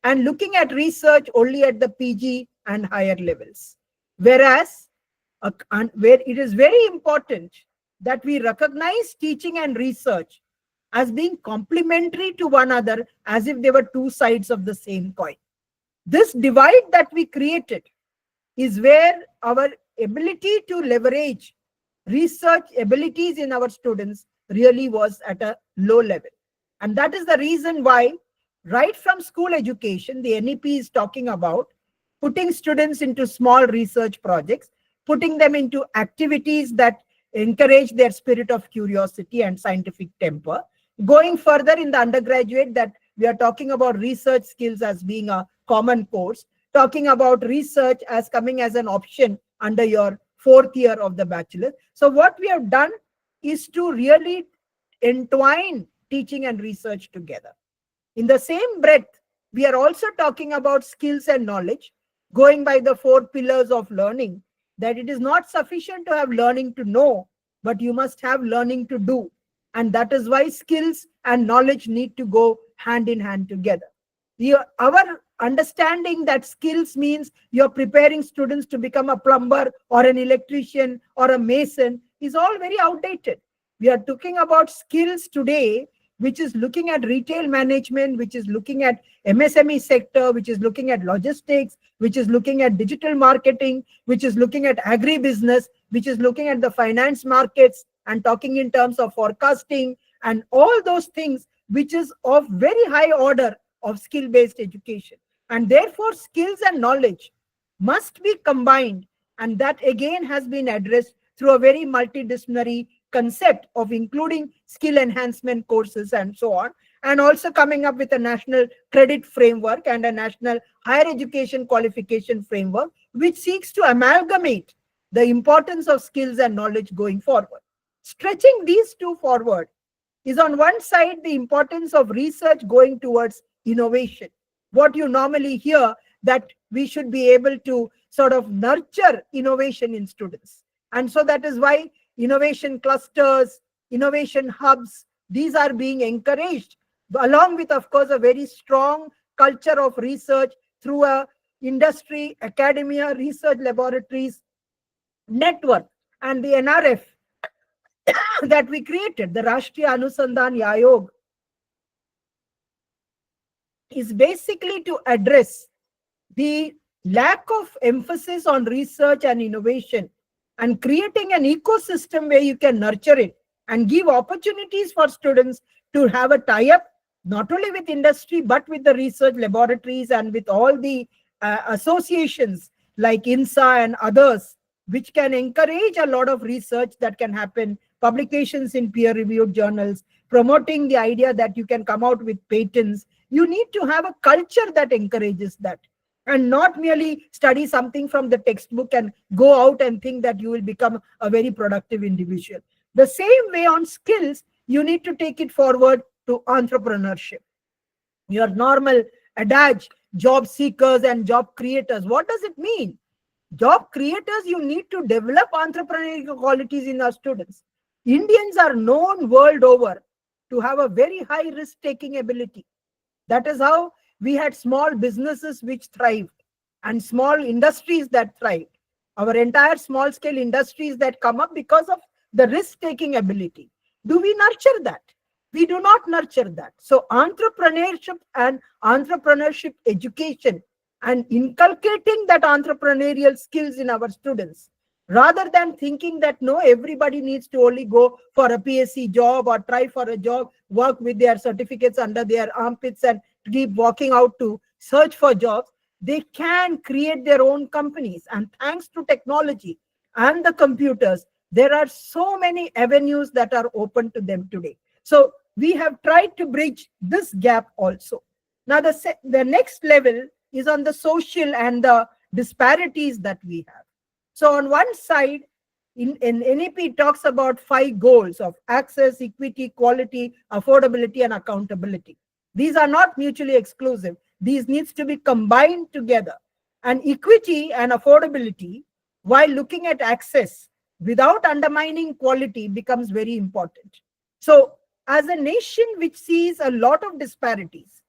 and looking at research only at the PG and higher levels. Whereas, where it is very important that we recognize teaching and research as being complementary to one another, as if they were 2 sides of the same coin. This divide that we created is where our ability to leverage research abilities in our students really was at a low level. And that is the reason why right from school education, the NEP is talking about putting students into small research projects, putting them into activities that encourage their spirit of curiosity and scientific temper. Going further in the undergraduate, that we are talking about research skills as being a common course, talking about research as coming as an option under your 4th year of the bachelor. So what we have done is to really entwine teaching and research together. In the same breath, we are also talking about skills and knowledge, going by the 4 pillars of learning, that it is not sufficient to have learning to know, but you must have learning to do. And that is why skills and knowledge need to go hand in hand together. Our understanding that skills means you're preparing students to become a plumber or an electrician or a mason is all very outdated. We are talking about skills today, which is looking at retail management, which is looking at MSME sector, which is looking at logistics, which is looking at digital marketing, which is looking at agribusiness, which is looking at the finance markets and talking in terms of forecasting and all those things, which is of very high order of skill-based education. And therefore, skills and knowledge must be combined. And that again has been addressed through a very multidisciplinary concept of including skill enhancement courses and so on, and also coming up with a national credit framework and a national higher education qualification framework, which seeks to amalgamate the importance of skills and knowledge going forward. Stretching these two forward is on one side the importance of research going towards innovation. What you normally hear that we should be able to sort of nurture innovation in students. And so that is why innovation clusters, innovation hubs, these are being encouraged, along with, of course, a very strong culture of research through a industry, academia, research laboratories network, and the NRF that we created, the Rashtriya Anusandhan Ayog, is basically to address the lack of emphasis on research and innovation and creating an ecosystem where you can nurture it and give opportunities for students to have a tie-up not only with industry but with the research laboratories and with all the associations like INSA and others, which can encourage a lot of research that can happen, publications in peer-reviewed journals, promoting the idea that you can come out with patents. You need to have a culture that encourages that, and not merely study something from the textbook and go out and think that you will become a very productive individual. The same way on skills, you need to take it forward to entrepreneurship. Your normal adage, job seekers and job creators, what does it mean? Job creators, you need to develop entrepreneurial qualities in our students. Indians are known world over to have a very high risk-taking ability. That is how we had small businesses which thrived and small industries that thrived. Our entire small-scale industries that come up because of the risk-taking ability. Do we nurture that? We do not nurture that. So entrepreneurship and entrepreneurship education and inculcating that entrepreneurial skills in our students, rather than thinking that no, everybody needs to only go for a PSC job or try for a job, work with their certificates under their armpits and keep walking out to search for jobs. They can create their own companies. And thanks to technology and the computers, there are so many avenues that are open to them today. So we have tried to bridge this gap also. Now, the next level is on the social and the disparities that we have. So on one side, in NEP talks about 5 goals of access, equity, quality, affordability, and accountability. These are not mutually exclusive. These needs to be combined together. And equity and affordability, while looking at access without undermining quality, becomes very important. So as a nation which sees a lot of disparities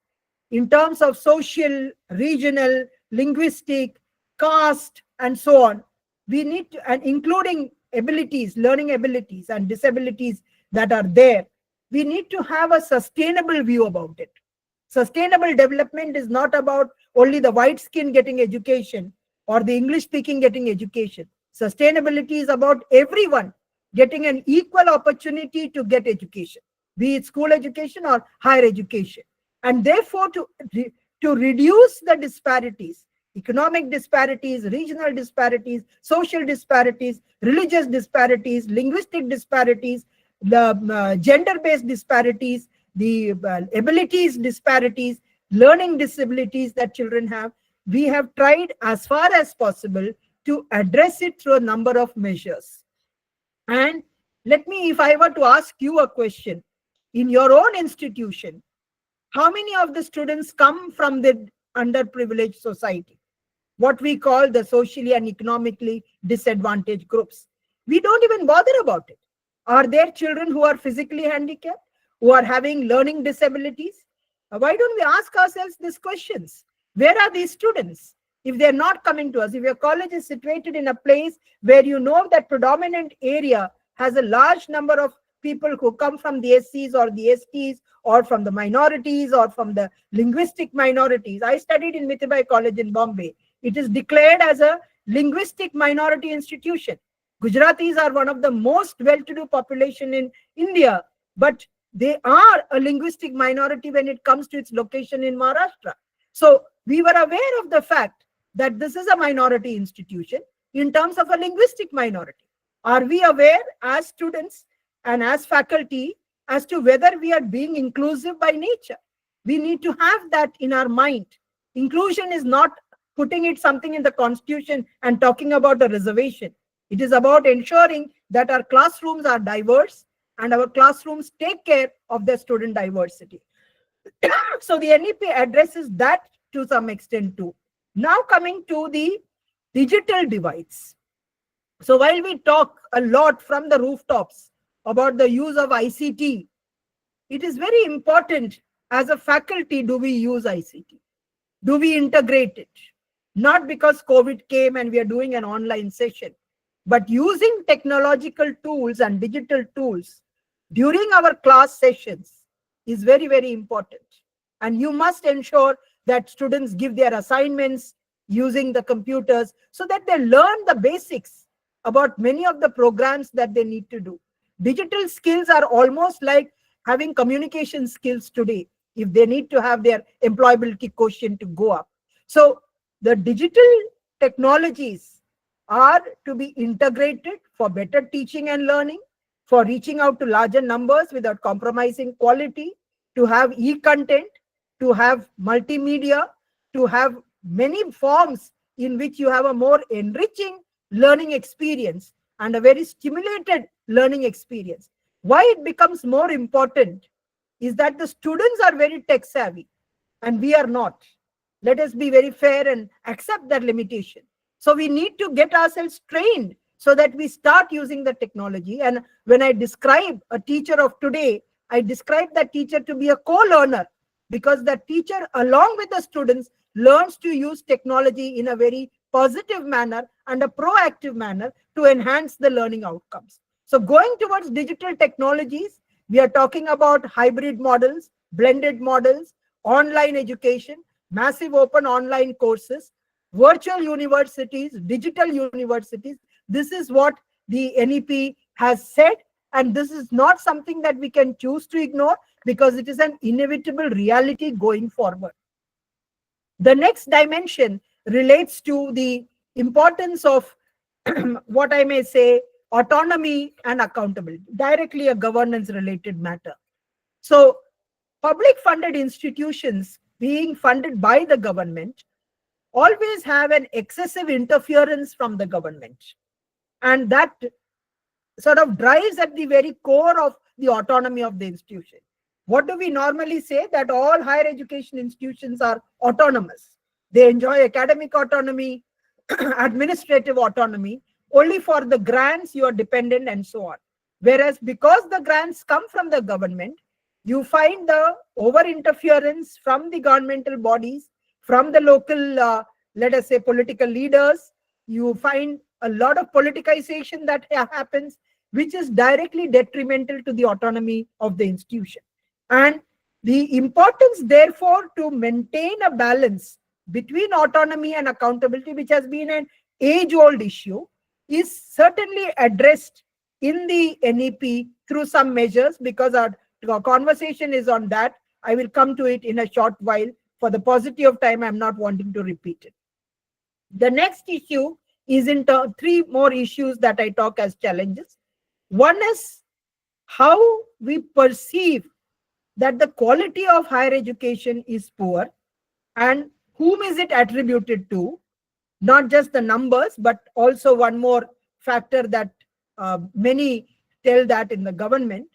in terms of social, regional, linguistic, caste, and so on, we need to, and including abilities, learning abilities and disabilities that are there, we need to have a sustainable view about it. Sustainable development is not about only the white skin getting education or the English speaking getting education. Sustainability is about everyone getting an equal opportunity to get education. be it school education or higher education. And therefore, to reduce the disparities, economic disparities, regional disparities, social disparities, religious disparities, linguistic disparities, the gender-based disparities, the abilities disparities, learning disabilities that children have, we have tried as far as possible to address it through a number of measures. And let me, if I were to ask you a question, in your own institution, how many of the students come from the underprivileged society, what we call the socially and economically disadvantaged groups? We don't even bother about it. Are there children who are physically handicapped, who are having learning disabilities? Why don't we ask ourselves these questions? Where are these students? If they're not coming to us, if your college is situated in a place where you know that predominant area has a large number of people who come from the SCs or the STs or from the minorities or from the linguistic minorities. I studied in Mithibai College in Bombay. It is declared as a linguistic minority institution. Gujaratis are one of the most well-to-do population in India, but they are a linguistic minority when it comes to its location in Maharashtra. So we were aware of the fact that this is a minority institution in terms of a linguistic minority. Are we aware as students and as faculty as to whether we are being inclusive by nature? We need to have that in our mind. Inclusion is not putting it something in the constitution and talking about a reservation. It is about ensuring that our classrooms are diverse and our classrooms take care of their student diversity. So the NEP addresses that to some extent too. Now coming to the digital divides. So while we talk a lot from the rooftops about the use of ICT, it is very important as a faculty, do we use ICT? Do we integrate it? Not because COVID came and we are doing an online session, but using technological tools and digital tools during our class sessions is very, very important. And you must ensure that students give their assignments using the computers so that they learn the basics about many of the programs that they need to do. Digital skills are almost like having communication skills today if they need to have their employability quotient to go up. So the digital technologies are to be integrated for better teaching and learning, for reaching out to larger numbers without compromising quality, to have e-content, to have multimedia, to have many forms in which you have a more enriching learning experience and a very stimulated learning experience. Why it becomes more important is that the students are very tech savvy and we are not. Let us be very fair and accept that limitation. So we need to get ourselves trained so that we start using the technology. And when I describe a teacher of today, I describe that teacher to be a co-learner, because the teacher along with the students learns to use technology in a very positive manner and a proactive manner to enhance the learning outcomes. So going towards digital technologies, we are talking about hybrid models, blended models, online education, massive open online courses, virtual universities, digital universities. This is what the NEP has said, and this is not something that we can choose to ignore because it is an inevitable reality going forward. The next dimension relates to the importance of what I may say, autonomy and accountability, directly a governance related matter. So public funded institutions being funded by the government always have an excessive interference from the government. And that sort of drives at the very core of the autonomy of the institution. What do we normally say? That all higher education institutions are autonomous. They enjoy academic autonomy, administrative autonomy. Only for the grants you are dependent and so on. Whereas because the grants come from the government, you find the over interference from the governmental bodies, from the local, let us say, political leaders. You find a lot of politicization that happens, which is directly detrimental to the autonomy of the institution. And the importance, therefore, to maintain a balance between autonomy and accountability, which has been an age-old issue, is certainly addressed in the NEP through some measures, because our conversation is on that. I will come to it in a short while. For the paucity of time, I'm not wanting to repeat it. The next issue is three more issues that I talk as challenges. One is how we perceive that the quality of higher education is poor, and whom is it attributed to? Not just the numbers, but also one more factor that many tell that in the government.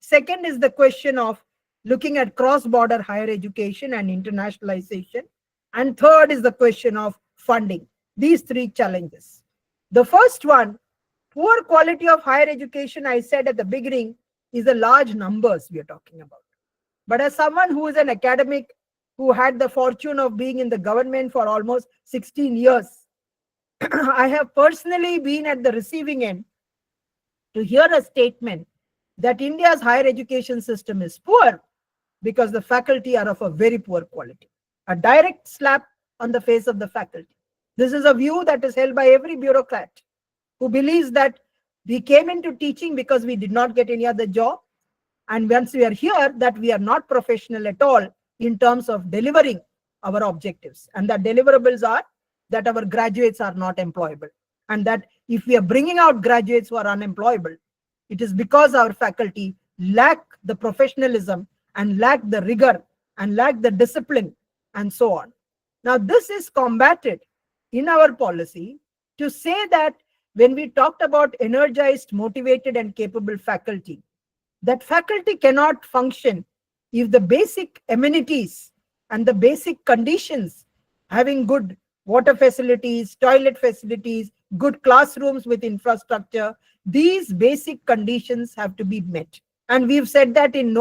Second is the question of looking at cross-border higher education and internationalization. And third is the question of funding. These three challenges. The first one, poor quality of higher education, I said at the beginning, is the large numbers we are talking about. But as someone who is an academic, who had the fortune of being in the government for almost 16 years, I have personally been at the receiving end to hear a statement that India's higher education system is poor because the faculty are of a very poor quality. A direct slap on the face of the faculty. This is a view that is held by every bureaucrat who believes that we came into teaching because we did not get any other job. And once we are here, that we are not professional at all in terms of delivering our objectives. And the deliverables are that our graduates are not employable. And that if we are bringing out graduates who are unemployable, it is because our faculty lack the professionalism and lack the rigor and lack the discipline and so on. Now, this is combated in our policy to say that when we talked about energized, motivated, and capable faculty, that faculty cannot function if the basic amenities and the basic conditions, having good water facilities, toilet facilities, good classrooms with infrastructure, these basic conditions have to be met. And we've said that in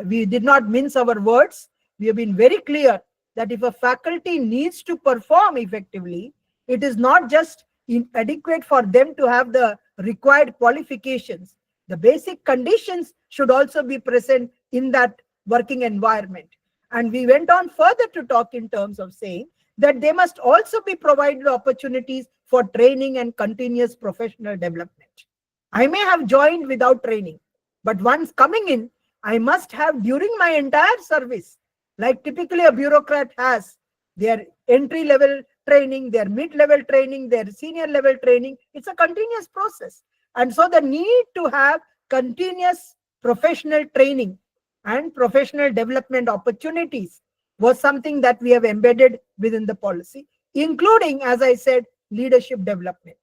we did not mince our words. We have been very clear that if a faculty needs to perform effectively, it is not just inadequate for them to have the required qualifications. The basic conditions should also be present in that working environment. And we went on further to talk in terms of saying that they must also be provided opportunities for training and continuous professional development. I may have joined without training, but once coming in, I must have during my entire service, like typically a bureaucrat has, their entry-level training, their mid-level training, their senior-level training. It's a continuous process. And so the need to have continuous professional training and professional development opportunities was something that we have embedded within the policy, including, as I said, leadership development.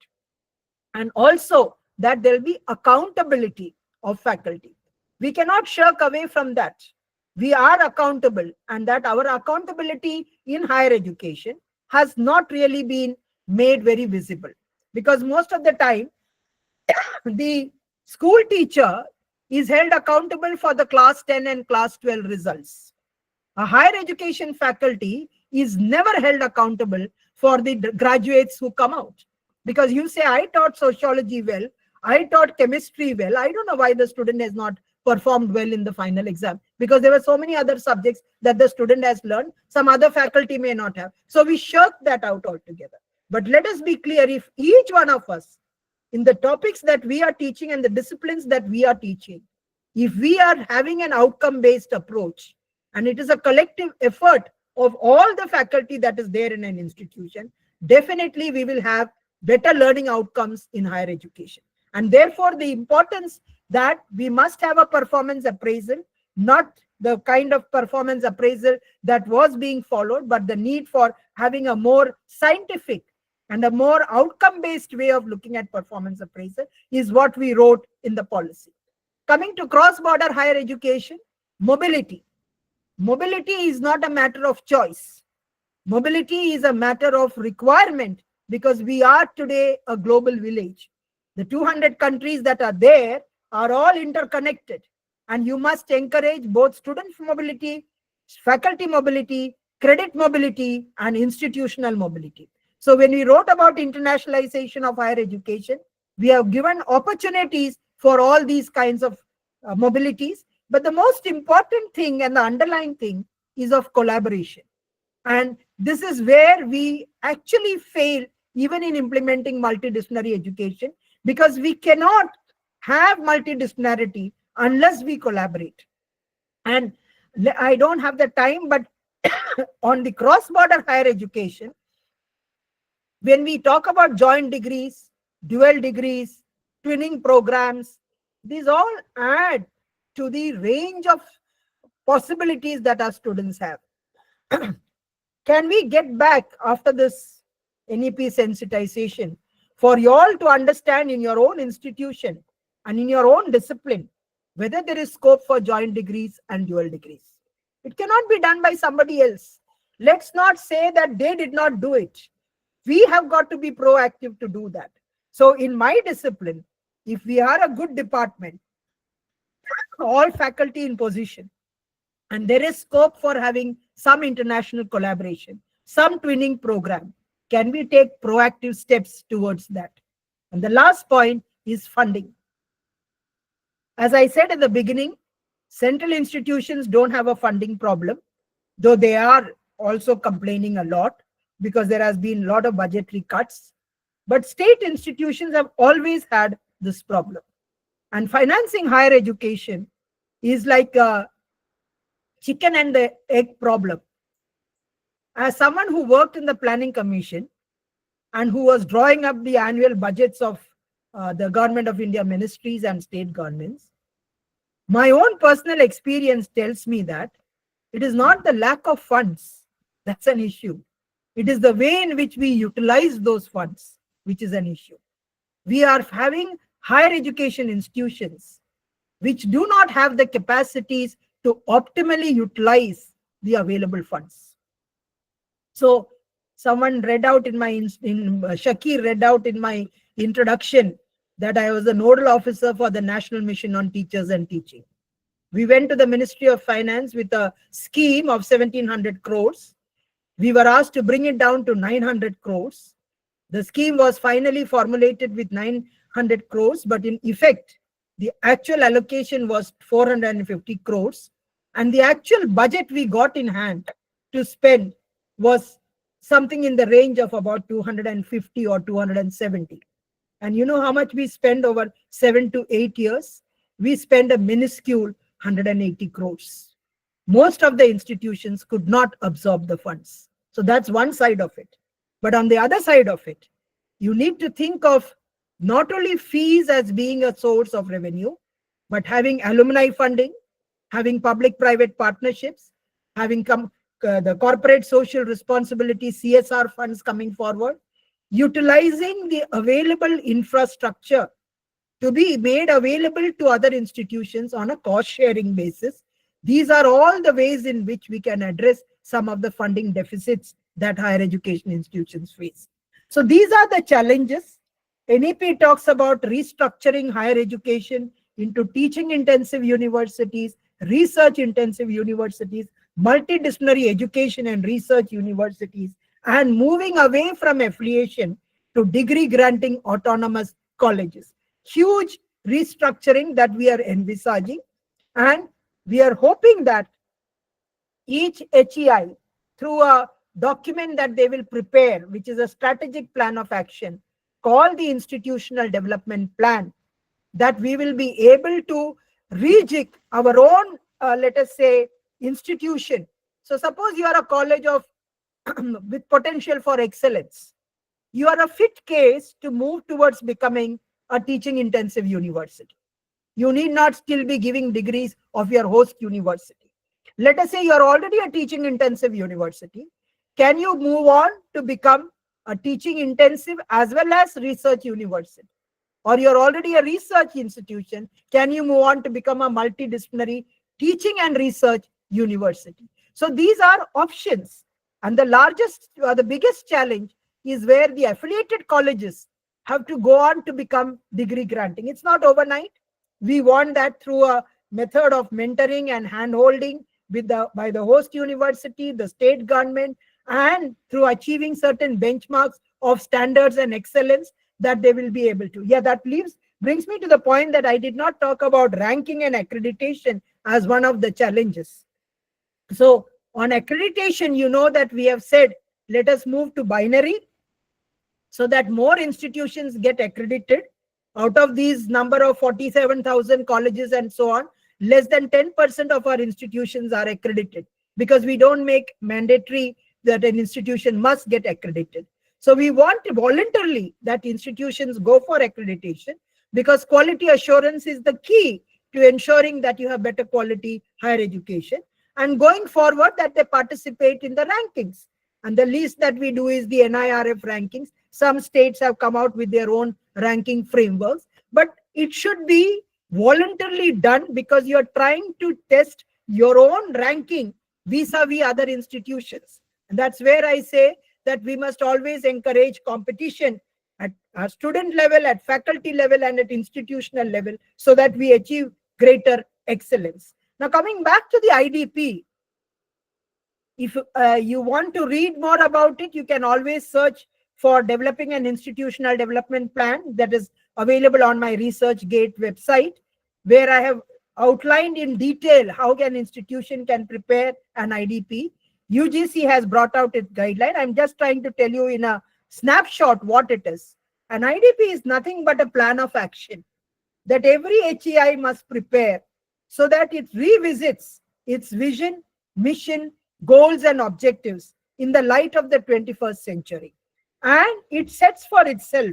And also that there will be accountability of faculty. We cannot shirk away from that. We are accountable, and that our accountability in higher education has not really been made very visible, because most of the time the school teacher is held accountable for the class 10 and class 12 results. A higher education faculty is never held accountable for the graduates who come out. Because you say, I taught sociology well, I taught chemistry well, I don't know why the student has not performed well in the final exam, because there were so many other subjects that the student has learned, some other faculty may not have. So we shirk that out altogether. But let us be clear, if each one of us, in the topics that we are teaching and the disciplines that we are teaching, if we are having an outcome-based approach, and it is a collective effort of all the faculty that is there in an institution, definitely we will have better learning outcomes in higher education. And therefore, the importance that we must have a performance appraisal, not the kind of performance appraisal that was being followed, but the need for having a more scientific and a more outcome-based way of looking at performance appraisal is what we wrote in the policy. Coming to cross-border higher education, mobility. Mobility is not a matter of choice. Mobility is a matter of requirement, because we are today a global village. The 200 countries that are there are all interconnected, and you must encourage both student mobility, faculty mobility, credit mobility, and institutional mobility. So when we wrote about internationalization of higher education, we have given opportunities for all these kinds of mobilities. But the most important thing and the underlying thing is of collaboration. And this is where we actually fail even in implementing multidisciplinary education, because we cannot have multidisciplinarity unless we collaborate. And I don't have the time, but on the cross-border higher education, when we talk about joint degrees, dual degrees, twinning programs, these all add to the range of possibilities that our students have. Can we get back after this NEP sensitization for you all to understand in your own institution and in your own discipline whether there is scope for joint degrees and dual degrees? It cannot be done by somebody else. Let's not say that they did not do it. We have got to be proactive to do that. So in my discipline, if we are a good department, all faculty in position, and there is scope for having some international collaboration, some twinning program, can we take proactive steps towards that? And the last point is funding. As I said at the beginning, central institutions don't have a funding problem, though they are also complaining a lot because there has been a lot of budgetary cuts. But state institutions have always had this problem. And financing higher education is like a chicken and the egg problem. As someone who worked in the planning commission and who was drawing up the annual budgets of the Government of India ministries and state governments, my own personal experience tells me that it is not the lack of funds that's an issue. It is the way in which we utilize those funds which is an issue. We are having higher education institutions which do not have the capacities to optimally utilize the available funds. So someone read out in my, Shakir read out in my introduction that I was the nodal officer for the National Mission on Teachers and Teaching. We went to the Ministry of Finance with a scheme of 1700 crores. We were asked to bring it down to 900 crores. The scheme was finally formulated with 900 crores, but in effect, the actual allocation was 450 crores. And the actual budget we got in hand to spend was something in the range of about 250 or 270. And you know how much we spend over 7 to 8 years? We spend a minuscule 180 crores. Most of the institutions could not absorb the funds. So that's one side of it. But on the other side of it, you need to think of not only fees as being a source of revenue, but having alumni funding, having public-private partnerships, having the corporate social responsibility CSR funds coming forward, utilizing the available infrastructure to be made available to other institutions on a cost-sharing basis. These are all the ways in which we can address some of the funding deficits that higher education institutions face. So these are the challenges. NEP talks about restructuring higher education into teaching-intensive universities, research-intensive universities, multidisciplinary education and research universities, and moving away from affiliation to degree-granting autonomous colleges. Huge restructuring that we are envisaging, and we are hoping that each HEI, through a document that they will prepare, which is a strategic plan of action, called the Institutional Development Plan, that we will be able to rejig our own, let us say, institution. So suppose you are a college of with potential for excellence. You are a fit case to move towards becoming a teaching intensive university. You need not still be giving degrees of your host university. Let us say you are already a teaching intensive university. Can you move on to become a teaching intensive as well as research university? Or you're already a research institution. Can you move on to become a multidisciplinary teaching and research university? So these are options. And the largest, the biggest challenge is where the affiliated colleges have to go on to become degree granting. It's not overnight. We want that through a method of mentoring and hand-holding by the host university, the state government, and through achieving certain benchmarks of standards and excellence that they will be able to. Yeah, that brings me to the point that I did not talk about ranking and accreditation as one of the challenges. So on accreditation, you know that we have said, let us move to binary so that more institutions get accredited. Out of these number of 47,000 colleges and so on, less than 10% of our institutions are accredited, because we don't make mandatory that an institution must get accredited. So we want voluntarily that institutions go for accreditation, because quality assurance is the key to ensuring that you have better quality higher education, and going forward that they participate in the rankings. And the least that we do is the NIRF rankings. Some states have come out with their own ranking frameworks, but it should be voluntarily done, because you're trying to test your own ranking vis-a-vis other institutions. And that's where I say that we must always encourage competition at a student level, at faculty level, and at institutional level, so that we achieve greater excellence. Now, coming back to the IDP, if you want to read more about it, you can always search for developing an institutional development plan that is available on my ResearchGate website, where I have outlined in detail how an institution can prepare an IDP. UGC has brought out its guideline. I'm just trying to tell you in a snapshot what it is. An IDP is nothing but a plan of action that every HEI must prepare, so that it revisits its vision, mission, goals, and objectives in the light of the 21st century. And it sets for itself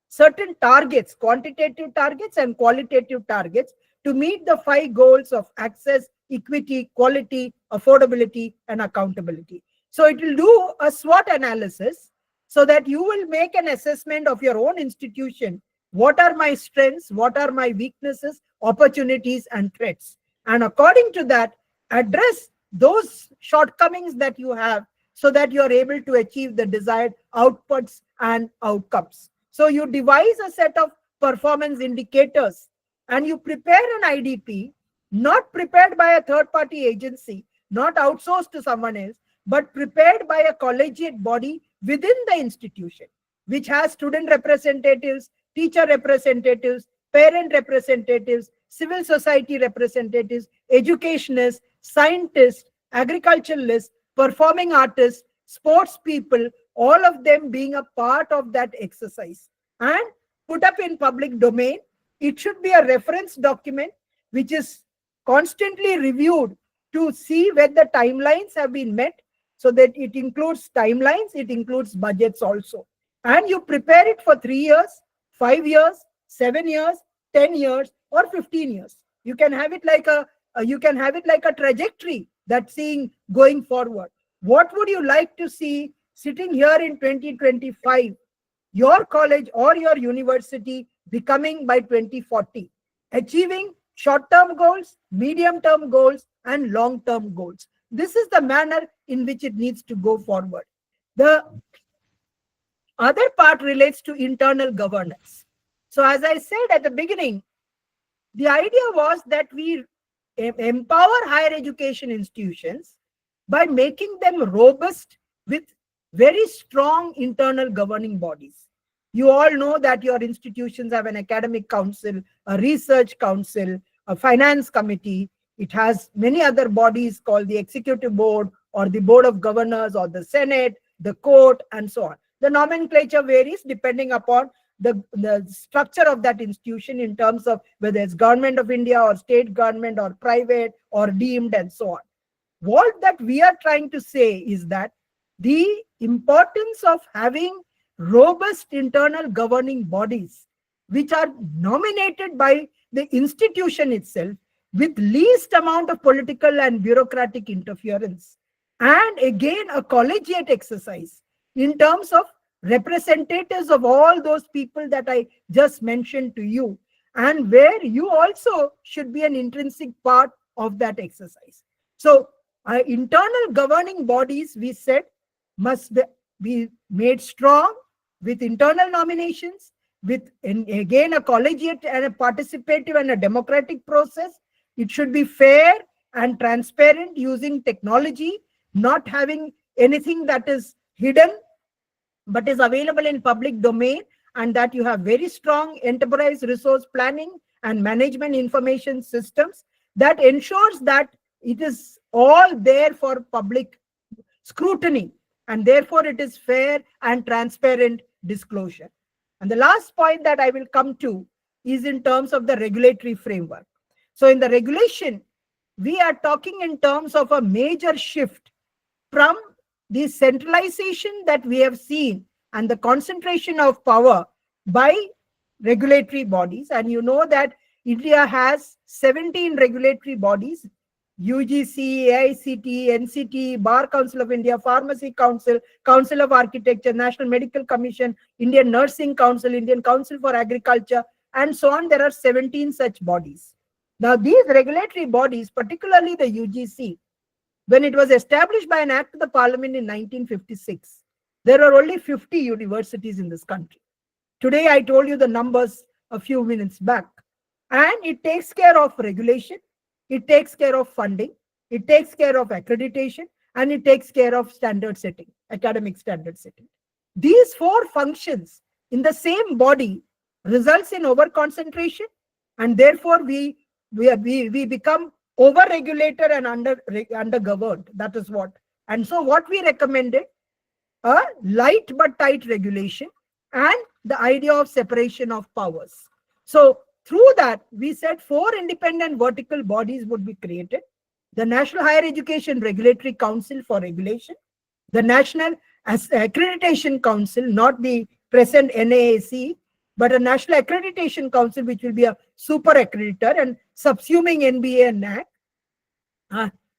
certain targets, quantitative targets and qualitative targets, to meet the 5 goals of access, equity, quality, affordability, and accountability. So it will do a SWOT analysis, so that you will make an assessment of your own institution. What are my strengths? What are my weaknesses, opportunities, and threats? And according to that, address those shortcomings that you have, so that you are able to achieve the desired outputs and outcomes. So you devise a set of performance indicators, and you prepare an IDP, not prepared by a third-party agency, not outsourced to someone else, but prepared by a collegiate body within the institution, which has student representatives, teacher representatives, parent representatives, civil society representatives, educationists, scientists, agriculturalists, performing artists, sports people, all of them being a part of that exercise, and put up in public domain. It should be a reference document which is constantly reviewed to see whether the timelines have been met, so that it includes timelines, it includes budgets also. And you prepare it for 3 years, 5 years, 7 years, 10 years, or 15 years. You can have it like a trajectory that's seeing going forward. What would you like to see sitting here in 2025, your college or your university becoming by 2040, achieving short-term goals, medium-term goals, and long-term goals? This is the manner in which it needs to go forward. The other part relates to internal governance. So as I said at the beginning, the idea was that we empower higher education institutions by making them robust with very strong internal governing bodies. You all know that your institutions have an academic council, a research council, a finance committee. It has many other bodies called the executive board, or the board of governors, or the Senate, the court, and so on. The nomenclature varies depending upon the structure of that institution, in terms of whether it's government of India or state government or private or deemed and so on. What that we are trying to say is that the importance of having robust internal governing bodies, which are nominated by the institution itself, with least amount of political and bureaucratic interference, and again a collegiate exercise in terms of representatives of all those people that I just mentioned to you, and where you also should be an intrinsic part of that exercise. So internal governing bodies, we said, must be made strong with internal nominations, with again a collegiate and a participative and a democratic process. It should be fair and transparent, using technology, not having anything that is hidden but is available in public domain, and that you have very strong enterprise resource planning and management information systems that ensures that it is all there for public scrutiny, and therefore it is fair and transparent disclosure. And the last point that I will come to is in terms of the regulatory framework. So in the regulation, we are talking in terms of a major shift from the centralization that we have seen and the concentration of power by regulatory bodies. And you know that India has 17 regulatory bodies: UGC, AICT, NCT, Bar Council of India, Pharmacy Council, Council of Architecture, National Medical Commission, Indian Nursing Council, Indian Council for Agriculture, and so on. There are 17 such bodies. Now, these regulatory bodies, particularly the UGC, when it was established by an act of the parliament in 1956, there were only 50 universities in this country. Today, I told you the numbers a few minutes back. And it takes care of regulation, it takes care of funding, it takes care of accreditation, and it takes care of standard setting, academic standard setting. These four functions in the same body results in over-concentration, and therefore we become over-regulated and under-governed. That is what. And so what we recommended, a light but tight regulation and the idea of separation of powers. So through that, we said 4 independent vertical bodies would be created: the National Higher Education Regulatory Council for regulation, the National Accreditation Council, not the present NAAC, but a National Accreditation Council, which will be a super accreditor and subsuming NBA and NAC,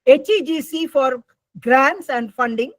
HEGC for grants and funding,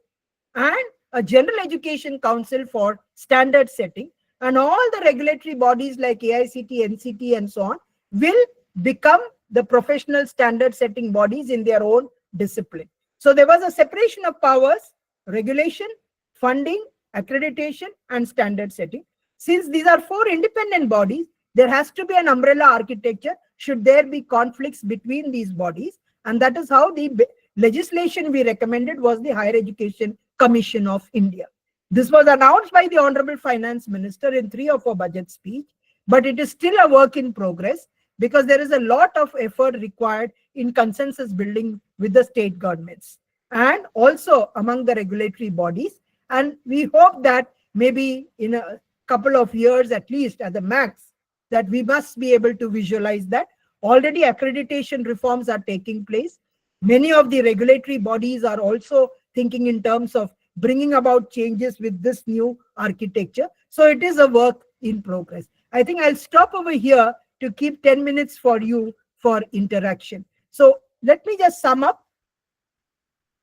and a General Education Council for standard setting. And all the regulatory bodies like AICT, NCT, and so on will become the professional standard setting bodies in their own discipline. So there was a separation of powers: regulation, funding, accreditation, and standard setting. Since these are 4 independent bodies, there has to be an umbrella architecture should there be conflicts between these bodies. And that is how the legislation we recommended was the Higher Education Commission of India. This was announced by the Honorable Finance Minister in 3 or 4 budget speech, but it is still a work in progress because there is a lot of effort required in consensus building with the state governments and also among the regulatory bodies. And we hope that maybe in a couple of years, at least at the max, that we must be able to visualize that. Already accreditation reforms are taking place. Many of the regulatory bodies are also thinking in terms of bringing about changes with this new architecture. So it is a work in progress. I think I'll stop over here to keep 10 minutes for you for interaction. So let me just sum up.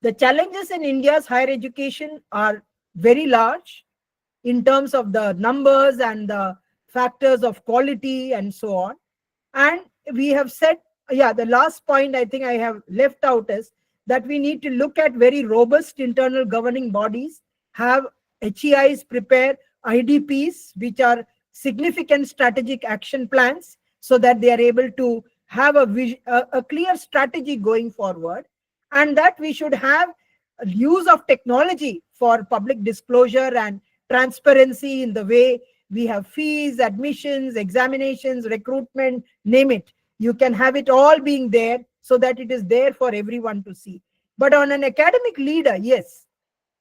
The challenges in India's higher education are very large in terms of the numbers and the factors of quality and so on. And we have said, the last point I think I have left out is that we need to look at very robust internal governing bodies, have HEIs prepare IDPs, which are significant strategic action plans, so that they are able to have a clear strategy going forward, and that we should have use of technology for public disclosure and transparency in the way we have fees, admissions, examinations, recruitment, name it. You can have it all being there so that it is there for everyone to see. But on an academic leader, yes,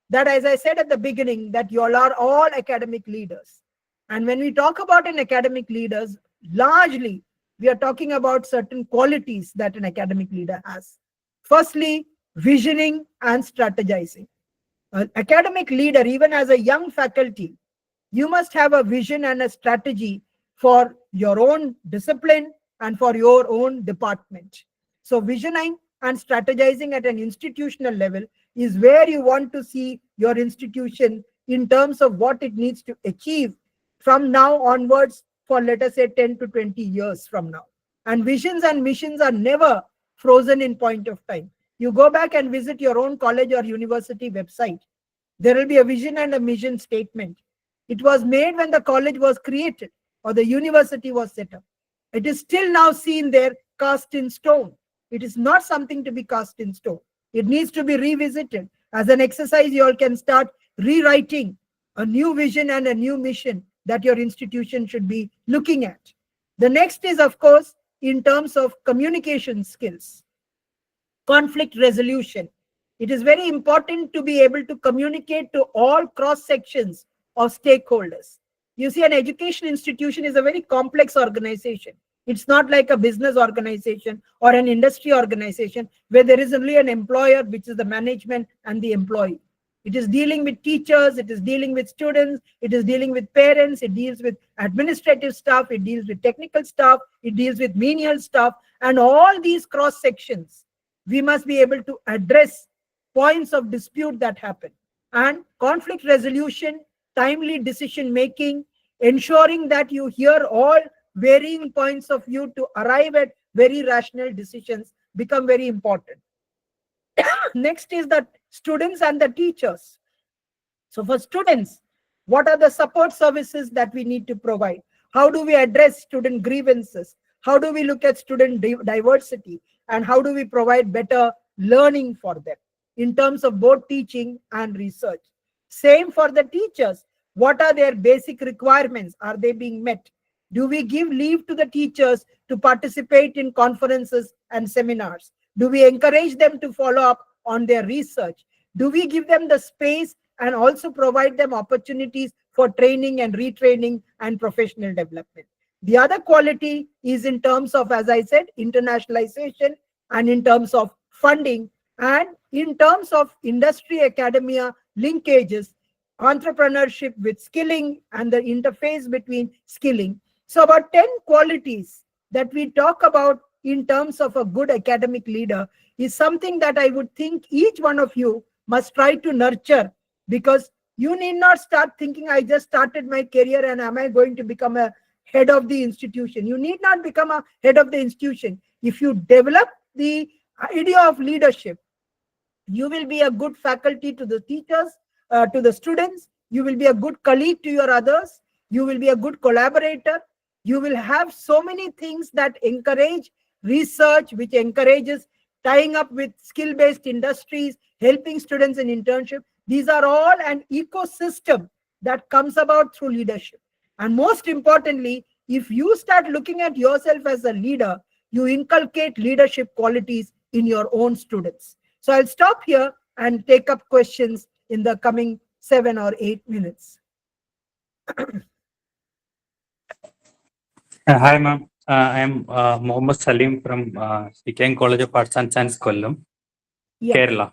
that as I said at the beginning, that you all are all academic leaders. And when we talk about an academic leaders, largely we are talking about certain qualities that an academic leader has. Firstly, visioning and strategizing. An academic leader, even as a young faculty, you must have a vision and a strategy for your own discipline and for your own department. So visioning and strategizing at an institutional level is where you want to see your institution in terms of what it needs to achieve from now onwards for, let us say, 10 to 20 years from now. And visions and missions are never frozen in point of time. You go back and visit your own college or university website. There will be a vision and a mission statement. It was made when the college was created or the university was set up. It is still now seen there, cast in stone. It is not something to be cast in stone. It needs to be revisited. As an exercise, you all can start rewriting a new vision and a new mission that your institution should be looking at. The next is, of course, in terms of communication skills, conflict resolution. It is very important to be able to communicate to all cross sections of stakeholders. You see, an education institution is a very complex organization. It's not like a business organization or an industry organization where there is only an employer, which is the management, and the employee. It is dealing with teachers, it is dealing with students, it is dealing with parents, it deals with administrative staff, it deals with technical staff, it deals with menial staff, and all these cross sections. We must be able to address points of dispute that happen, and conflict resolution, timely decision making, ensuring that you hear all varying points of view to arrive at very rational decisions become very important. Next is the students and the teachers. So for students, what are the support services that we need to provide? How do we address student grievances? How do we look at student diversity? And how do we provide better learning for them in terms of both teaching and research? Same for the teachers. What are their basic requirements? Are they being met? Do we give leave to the teachers to participate in conferences and seminars? Do we encourage them to follow up on their research? Do we give them the space and also provide them opportunities for training and retraining and professional development? The other quality is in terms of, as I said, internationalization, and in terms of funding, and in terms of industry academia linkages, entrepreneurship with skilling, and the interface between skilling. So about 10 qualities that we talk about in terms of a good academic leader is something that I would think each one of you must try to nurture, because you need not start thinking, I just started my career and am I going to become a head of the institution? You need not become a head of the institution. If you develop the idea of leadership, you will be a good faculty to the teachers, to the students. You will be a good colleague to your others. You will be a good collaborator. You will have so many things that encourage research, which encourages tying up with skill-based industries, helping students in internship. These are all an ecosystem that comes about through leadership. And most importantly, if you start looking at yourself as a leader, you inculcate leadership qualities in your own students. So I'll stop here and take up questions in the coming 7 or 8 minutes. Hi, ma'am. I am Mohammed Salim from Sikang College of Arts and Science, Kollam, Yeah. Kerala.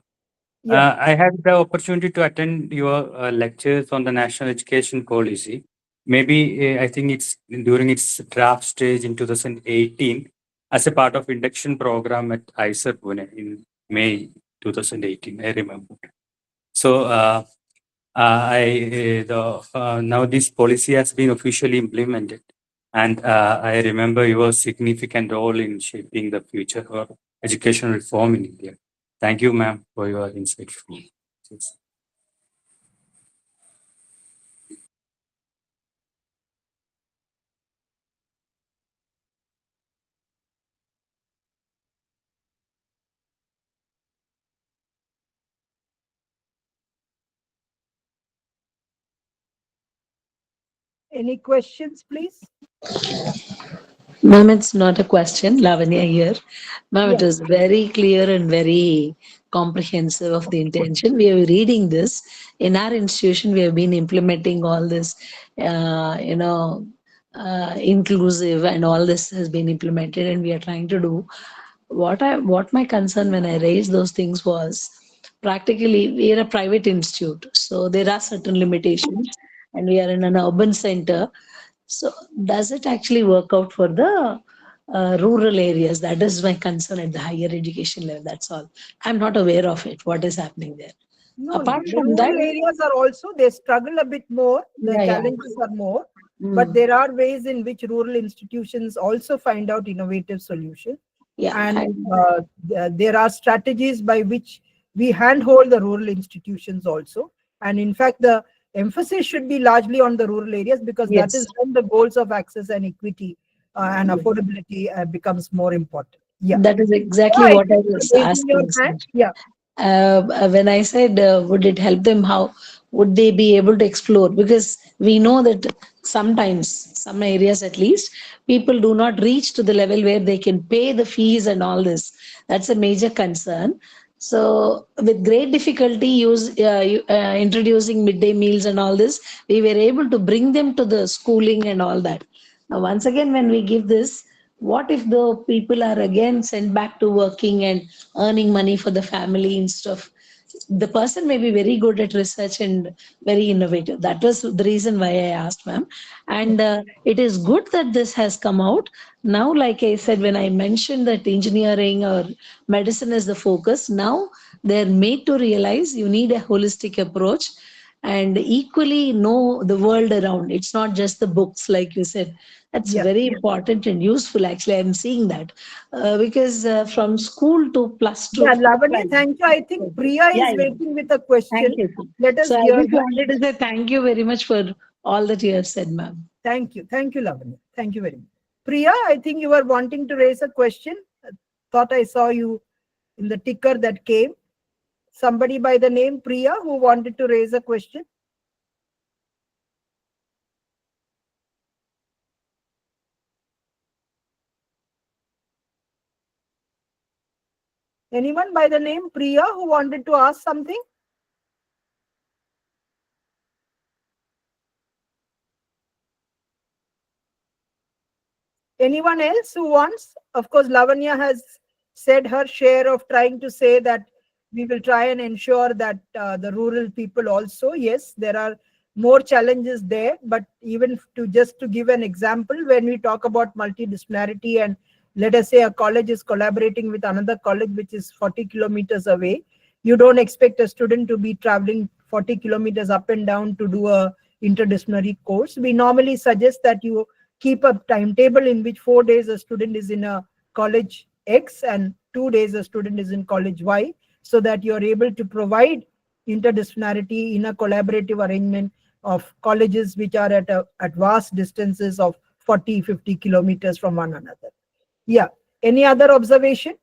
Yeah. I had the opportunity to attend your lectures on the national education policy. Maybe I think it's during its draft stage in 2018 as a part of induction program at ISER Pune in May 2018. I remember. So now this policy has been officially implemented, and I remember your significant role in shaping the future of education reform in India. Thank you, ma'am, for your insightful. Any questions, please? Ma'am, it's not a question, Lavanya here. Ma'am, it Yeah. was very clear and very comprehensive of the intention. We are reading this. In our institution, we have been implementing all this, inclusive, and all this has been implemented, and we are trying to do. What my concern when I raised those things was, practically we are a private institute, so there are certain limitations, and we are in an urban center. So does it actually work out for the rural areas? That is my concern at the higher education level. That's all. I'm not aware of it. What is happening there? No, Apart the from that, rural areas are also, they struggle a bit more. The yeah. challenges are more, but there are ways in which rural institutions also find out innovative solutions. Yeah, And there are strategies by which we handhold the rural institutions also. And in fact, the emphasis should be largely on the rural areas, because that is when the goals of access and equity and affordability becomes more important. Yeah. That is exactly Oh, what I was raising your asking. hand. Yeah. When I said, would it help them? How would they be able to explore? Because we know that sometimes, some areas at least, people do not reach to the level where they can pay the fees and all this. That's a major concern. So with great difficulty introducing midday meals and all this, we were able to bring them to the schooling and all that. Now, once again, when we give this, what if the people are again sent back to working and earning money for the family instead of the person may be very good at research and very innovative. That was the reason why I asked, ma'am. And it is good that this has come out. Now, like I said, when I mentioned that engineering or medicine is the focus, now they're made to realize you need a holistic approach and equally know the world around. It's not just the books, like you said. That's very important and useful. Actually, I'm seeing that because from school to plus two. Yeah, Lavanya, thank you. I think Priya Yeah, is yeah. waiting with a question. Thank you. Let us So I hear just her. wanted to say thank you very much for all that you have said, ma'am. Thank you. Thank you, Lavanya. Thank you very much. Priya, I think you were wanting to raise a question. Thought I saw you in the ticker that came. Somebody by the name Priya who wanted to raise a question. Anyone by the name Priya who wanted to ask something? Anyone else who wants? Of course, Lavanya has said her share of trying to say that we will try and ensure that the rural people also, yes, there are more challenges there, but even to just to give an example, when we talk about multidisciplinarity and let us say a college is collaborating with another college which is 40 kilometers away, you don't expect a student to be traveling 40 kilometers up and down to do a interdisciplinary course. We normally suggest that you keep a timetable in which 4 days a student is in a college X and 2 days a student is in college Y, so that you are able to provide interdisciplinarity in a collaborative arrangement of colleges which are at vast distances of 40, 50 kilometers from one another. Yeah. Any other observation?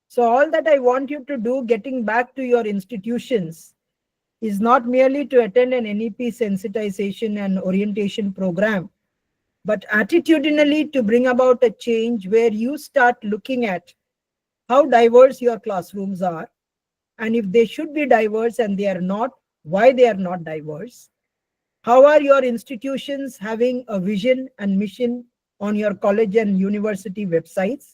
So all that I want you to do, getting back to your institutions, is not merely to attend an NEP sensitization and orientation program, but attitudinally to bring about a change where you start looking at how diverse your classrooms are, and if they should be diverse and they are not, why they are not diverse. How are your institutions having a vision and mission on your college and university websites,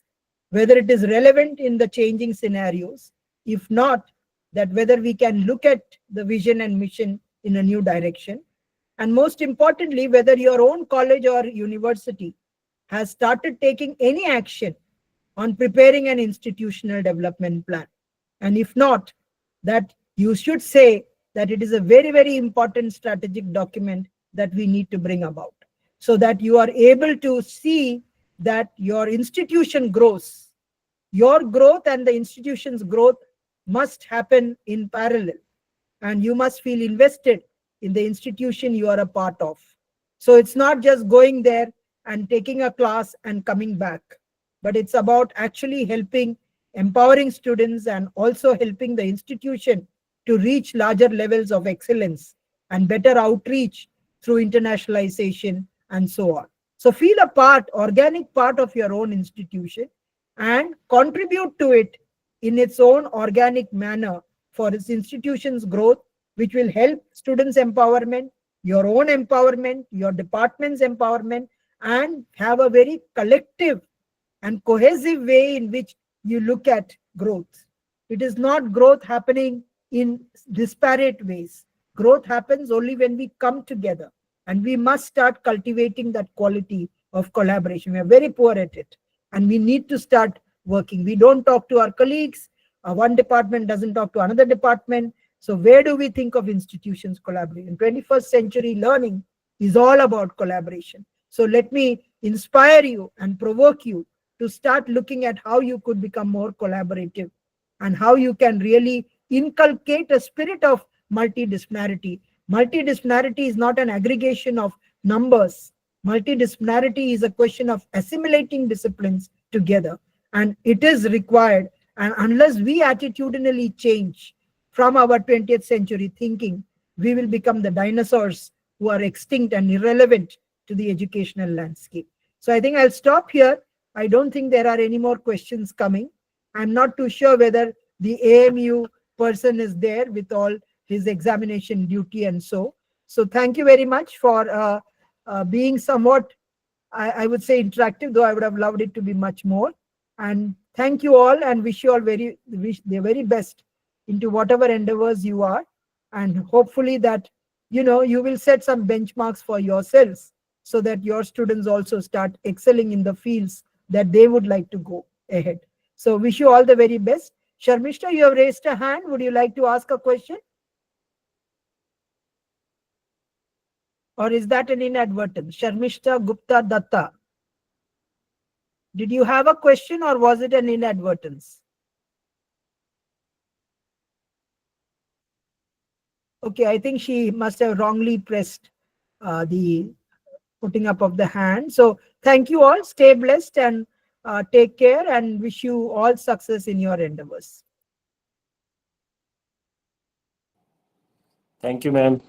whether it is relevant in the changing scenarios? If not, that whether we can look at the vision and mission in a new direction. And most importantly, whether your own college or university has started taking any action on preparing an institutional development plan. And if not, that you should say that it is a very, very important strategic document that we need to bring about, so that you are able to see that your institution grows. Your growth and the institution's growth must happen in parallel, and you must feel invested in the institution you are a part of. So it's not just going there and taking a class and coming back, but it's about actually helping, empowering students and also helping the institution to reach larger levels of excellence and better outreach through internationalization and so on. So feel a part, organic part of your own institution and contribute to it in its own organic manner for its institution's growth, which will help students' empowerment, your own empowerment, your department's empowerment, and have a very collective and cohesive way in which you look at growth. It is not growth happening in disparate ways. Growth happens only when we come together, and we must start cultivating that quality of collaboration. We are very poor at it, and we need to start working. We don't talk to our colleagues. One department doesn't talk to another department. So where do we think of institutions collaborating? 21st century learning is all about collaboration. So let me inspire you and provoke you to start looking at how you could become more collaborative and how you can really inculcate a spirit of multidisciplinarity. Multidisciplinarity is not an aggregation of numbers. Multidisciplinarity is a question of assimilating disciplines together, and it is required. And unless we attitudinally change from our 20th century thinking, we will become the dinosaurs who are extinct and irrelevant to the educational landscape. So I think I'll stop here. I don't think there are any more questions coming. I'm not too sure whether the AMU person is there with all his examination duty and so. So thank you very much for being somewhat, I would say, interactive, though I would have loved it to be much more. And thank you all, and wish you all the very best into whatever endeavors you are. And hopefully that, you will set some benchmarks for yourselves so that your students also start excelling in the fields that they would like to go ahead. So wish you all the very best. Sharmishta, you have raised a hand. Would you like to ask a question? Or is that an inadvertence? Sharmishta Gupta Datta. Did you have a question or was it an inadvertence? Okay, I think she must have wrongly pressed the putting up of the hand. So thank you all. Stay blessed and take care, and wish you all success in your endeavors. Thank you, ma'am.